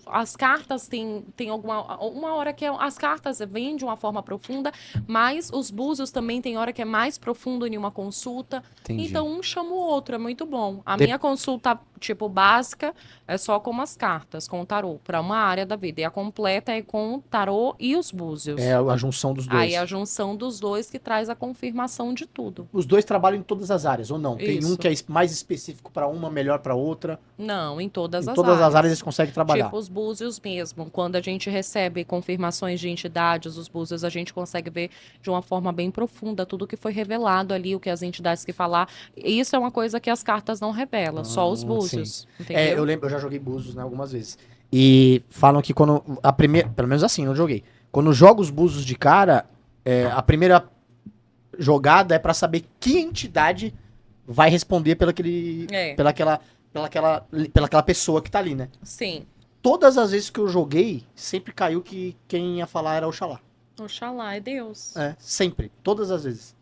Speaker 2: as cartas tem uma hora que as cartas vêm de uma forma profunda, mas os búzios também tem hora que é mais profundo em uma consulta.
Speaker 1: Entendi.
Speaker 2: Então, um chama o outro, é muito bom. A
Speaker 1: De-
Speaker 2: minha consulta, tipo, básica, é só com as cartas, com o tarô, para uma área da vida. E a completa é com o tarô e os búzios.
Speaker 1: É a junção dos dois.
Speaker 2: Aí a junção dos dois que traz a confirmação de tudo.
Speaker 1: Os dois trabalham em todas as áreas, ou não? Tem um
Speaker 2: Isso.
Speaker 1: que é mais específico para uma, melhor para outra.
Speaker 2: Não, em todas
Speaker 1: Em
Speaker 2: as
Speaker 1: todas
Speaker 2: áreas.
Speaker 1: as áreas eles conseguem trabalhar.
Speaker 2: Tipo os búzios mesmo. Quando a gente recebe confirmações de entidades, os búzios, a gente consegue ver de uma forma bem profunda tudo que foi revelado ali, o que as entidades que falar. Isso é uma coisa que as cartas não revelam, só os búzios. Entendeu?
Speaker 1: É, eu lembro, eu já joguei búzios, né, algumas vezes. E falam que quando a primeira, pelo menos assim, eu joguei. Quando joga os búzios de cara, a primeira jogada é pra saber que entidade vai responder pelaquela pessoa que tá ali, né?
Speaker 2: Sim.
Speaker 1: Todas as vezes que eu joguei, sempre caiu que quem ia falar era Oxalá.
Speaker 2: Oxalá é Deus.
Speaker 1: É, sempre. Todas as vezes.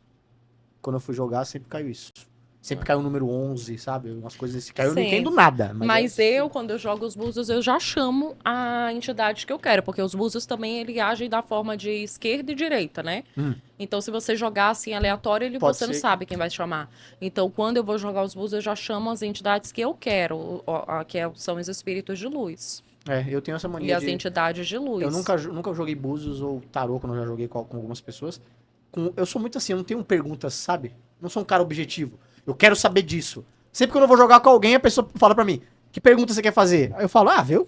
Speaker 1: Quando eu fui jogar, sempre caiu isso. Sempre caiu o número 11, sabe? Umas coisas assim. Caiu, eu não
Speaker 2: Sim.
Speaker 1: entendo nada.
Speaker 2: Mas quando eu jogo os búzios, eu já chamo a entidade que eu quero, porque os búzios também ele agem da forma de esquerda e direita, né? Então, se você jogar assim aleatório, você não sabe quem vai chamar. Então, quando eu vou jogar os búzios, eu já chamo as entidades que eu quero, são os espíritos de luz.
Speaker 1: Eu tenho essa mania
Speaker 2: e as entidades de luz.
Speaker 1: Eu nunca joguei búzios ou tarô, quando eu já joguei com algumas pessoas. Eu sou muito assim, eu não tenho perguntas, sabe? Não sou um cara objetivo. Eu quero saber disso. Sempre que eu vou jogar com alguém, a pessoa fala pra mim, que pergunta você quer fazer? Aí eu falo, vê o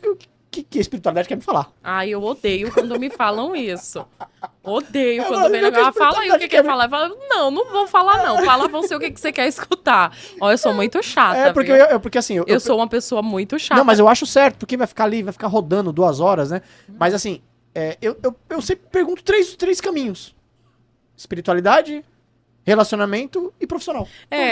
Speaker 1: que a espiritualidade quer me falar.
Speaker 2: Eu odeio quando me falam isso. Odeio quando vem negócio. Fala aí o que quer falar. Eu falo, não vou falar não. Fala você o que você quer escutar. Eu sou muito chata,
Speaker 1: porque assim...
Speaker 2: Eu sou uma pessoa muito chata.
Speaker 1: Não, mas eu acho certo, porque vai ficar ali, vai ficar rodando 2 horas, né? Mas assim, eu sempre pergunto três caminhos. Espiritualidade, relacionamento e profissional.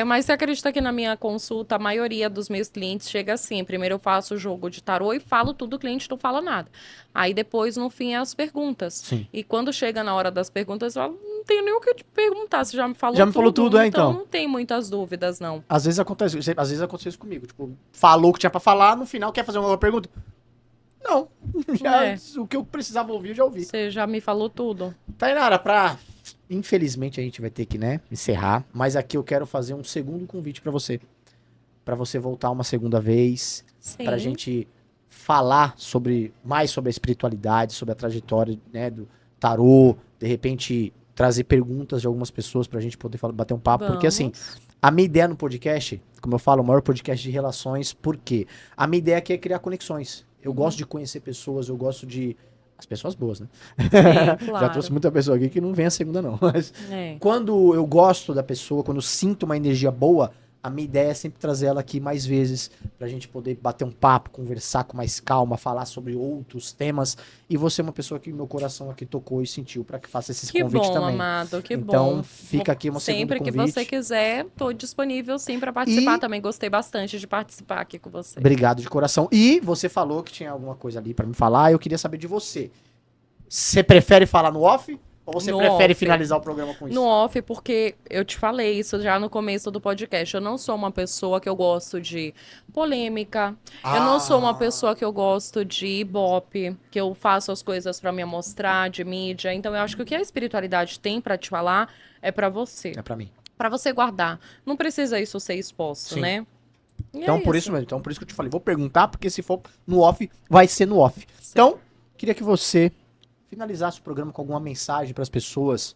Speaker 2: Mas você acredita que na minha consulta, a maioria dos meus clientes chega assim. Primeiro eu faço o jogo de tarô e falo tudo, o cliente não fala nada. Aí depois, no fim, é as perguntas.
Speaker 1: Sim.
Speaker 2: E quando chega na hora das perguntas, eu falo, não tenho nem o que te perguntar, você já me falou tudo.
Speaker 1: Já me falou tudo, então.
Speaker 2: Então não tem muitas dúvidas, não.
Speaker 1: Às vezes acontece isso comigo. Tipo, falou o que tinha pra falar, no final quer fazer uma pergunta? Não. O que eu precisava ouvir, eu já ouvi.
Speaker 2: Você já me falou tudo.
Speaker 1: Tainara, infelizmente a gente vai ter que, encerrar, mas aqui eu quero fazer um segundo convite pra você. Pra você voltar uma segunda vez, pra gente falar mais sobre a espiritualidade, sobre a trajetória, do tarô, de repente trazer perguntas de algumas pessoas pra gente poder bater um papo, porque assim, a minha ideia no podcast, como eu falo, o maior podcast de relações, por quê? A minha ideia aqui é criar conexões. Eu gosto de conhecer pessoas, eu gosto de... As pessoas boas, né?
Speaker 2: Sim, claro.
Speaker 1: Já trouxe muita pessoa aqui que não vem a segunda, não. Mas quando eu gosto da pessoa, quando eu sinto uma energia boa, a minha ideia é sempre trazer ela aqui mais vezes, pra gente poder bater um papo, conversar com mais calma, falar sobre outros temas. E você é uma pessoa que meu coração aqui tocou e sentiu pra que faça esses convites também.
Speaker 2: Amado, que bom.
Speaker 1: Então, fica aqui uma segunda
Speaker 2: convite. Sempre que você quiser, tô disponível sim pra participar também. Gostei bastante de participar aqui com você.
Speaker 1: Obrigado de coração. E você falou que tinha alguma coisa ali pra me falar, eu queria saber de você. Você prefere falar no off? Ou você prefere finalizar o programa com isso?
Speaker 2: No off, porque eu te falei isso já no começo do podcast. Eu não sou uma pessoa que eu gosto de polêmica. Eu não sou uma pessoa que eu gosto de ibope, que eu faço as coisas pra me mostrar, de mídia. Então, eu acho que o que a espiritualidade tem pra te falar é pra você.
Speaker 1: É pra mim.
Speaker 2: Pra você guardar. Não precisa isso ser exposto, né? E
Speaker 1: então, por isso mesmo. Então, por isso que eu te falei. Vou perguntar, porque se for no off, vai ser no off. Sim. Então, queria que você finalizasse o programa com alguma mensagem para as pessoas,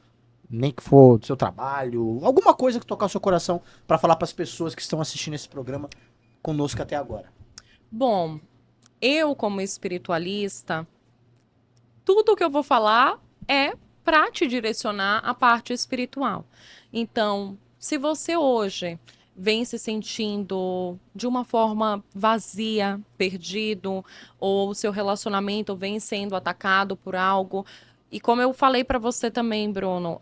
Speaker 1: nem que for do seu trabalho, alguma coisa que tocar o seu coração para falar para as pessoas que estão assistindo esse programa conosco até agora.
Speaker 2: Bom, eu como espiritualista, tudo que eu vou falar é para te direcionar à parte espiritual. Então, se você hoje vem se sentindo de uma forma vazia, perdido, ou o seu relacionamento vem sendo atacado por algo. E como eu falei para você também, Bruno,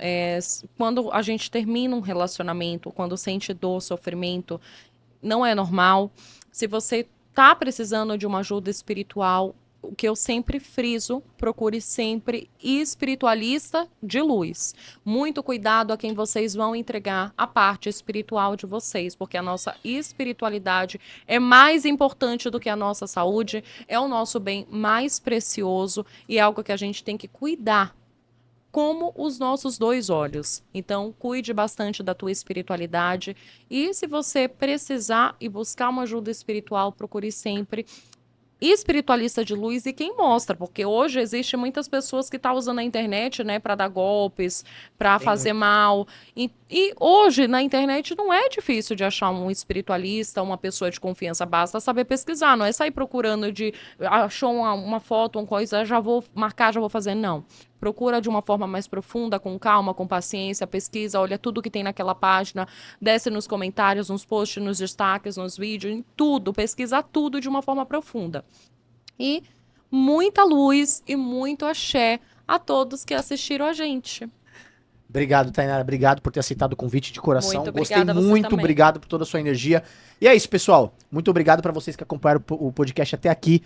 Speaker 2: quando a gente termina um relacionamento, quando sente dor, sofrimento, não é normal. Se você tá precisando de uma ajuda espiritual, o que eu sempre friso, procure sempre espiritualista de luz. Muito cuidado a quem vocês vão entregar a parte espiritual de vocês, porque a nossa espiritualidade é mais importante do que a nossa saúde, é o nosso bem mais precioso e é algo que a gente tem que cuidar como os nossos 2 olhos. Então, cuide bastante da tua espiritualidade e se você precisar e buscar uma ajuda espiritual, procure sempre espiritualista de luz e quem mostra, porque hoje existe muitas pessoas que estão usando a internet, né, para dar golpes, para fazer mal. E hoje na internet não é difícil de achar um espiritualista, uma pessoa de confiança, basta saber pesquisar, não é sair procurando de achou uma foto, uma coisa, já vou marcar, já vou fazer, não. Procura de uma forma mais profunda, com calma, com paciência, pesquisa, olha tudo que tem naquela página, desce nos comentários, nos posts, nos destaques, nos vídeos, em tudo, pesquisa tudo de uma forma profunda. E muita luz e muito axé a todos que assistiram a gente.
Speaker 1: Obrigado, Tainara. Obrigado por ter aceitado o convite de coração.
Speaker 2: Muito
Speaker 1: Gostei
Speaker 2: obrigada, você
Speaker 1: muito,
Speaker 2: também.
Speaker 1: obrigado por toda a sua energia. E é isso, pessoal. Muito obrigado para vocês que acompanharam o podcast até aqui.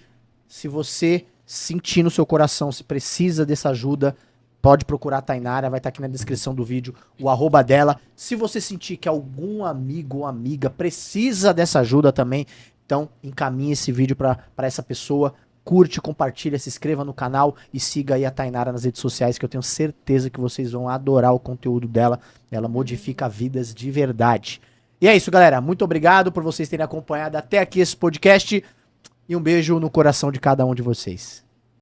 Speaker 1: Se você sentir no seu coração, se precisa dessa ajuda, pode procurar a Tainara, vai estar aqui na descrição do vídeo o @ dela. Se você sentir que algum amigo ou amiga precisa dessa ajuda também, então encaminhe esse vídeo para essa pessoa. Curte, compartilha, se inscreva no canal e siga aí a Tainara nas redes sociais, que eu tenho certeza que vocês vão adorar o conteúdo dela. Ela modifica vidas de verdade. E é isso, galera. Muito obrigado por vocês terem acompanhado até aqui esse podcast. E um beijo no coração de cada um de vocês.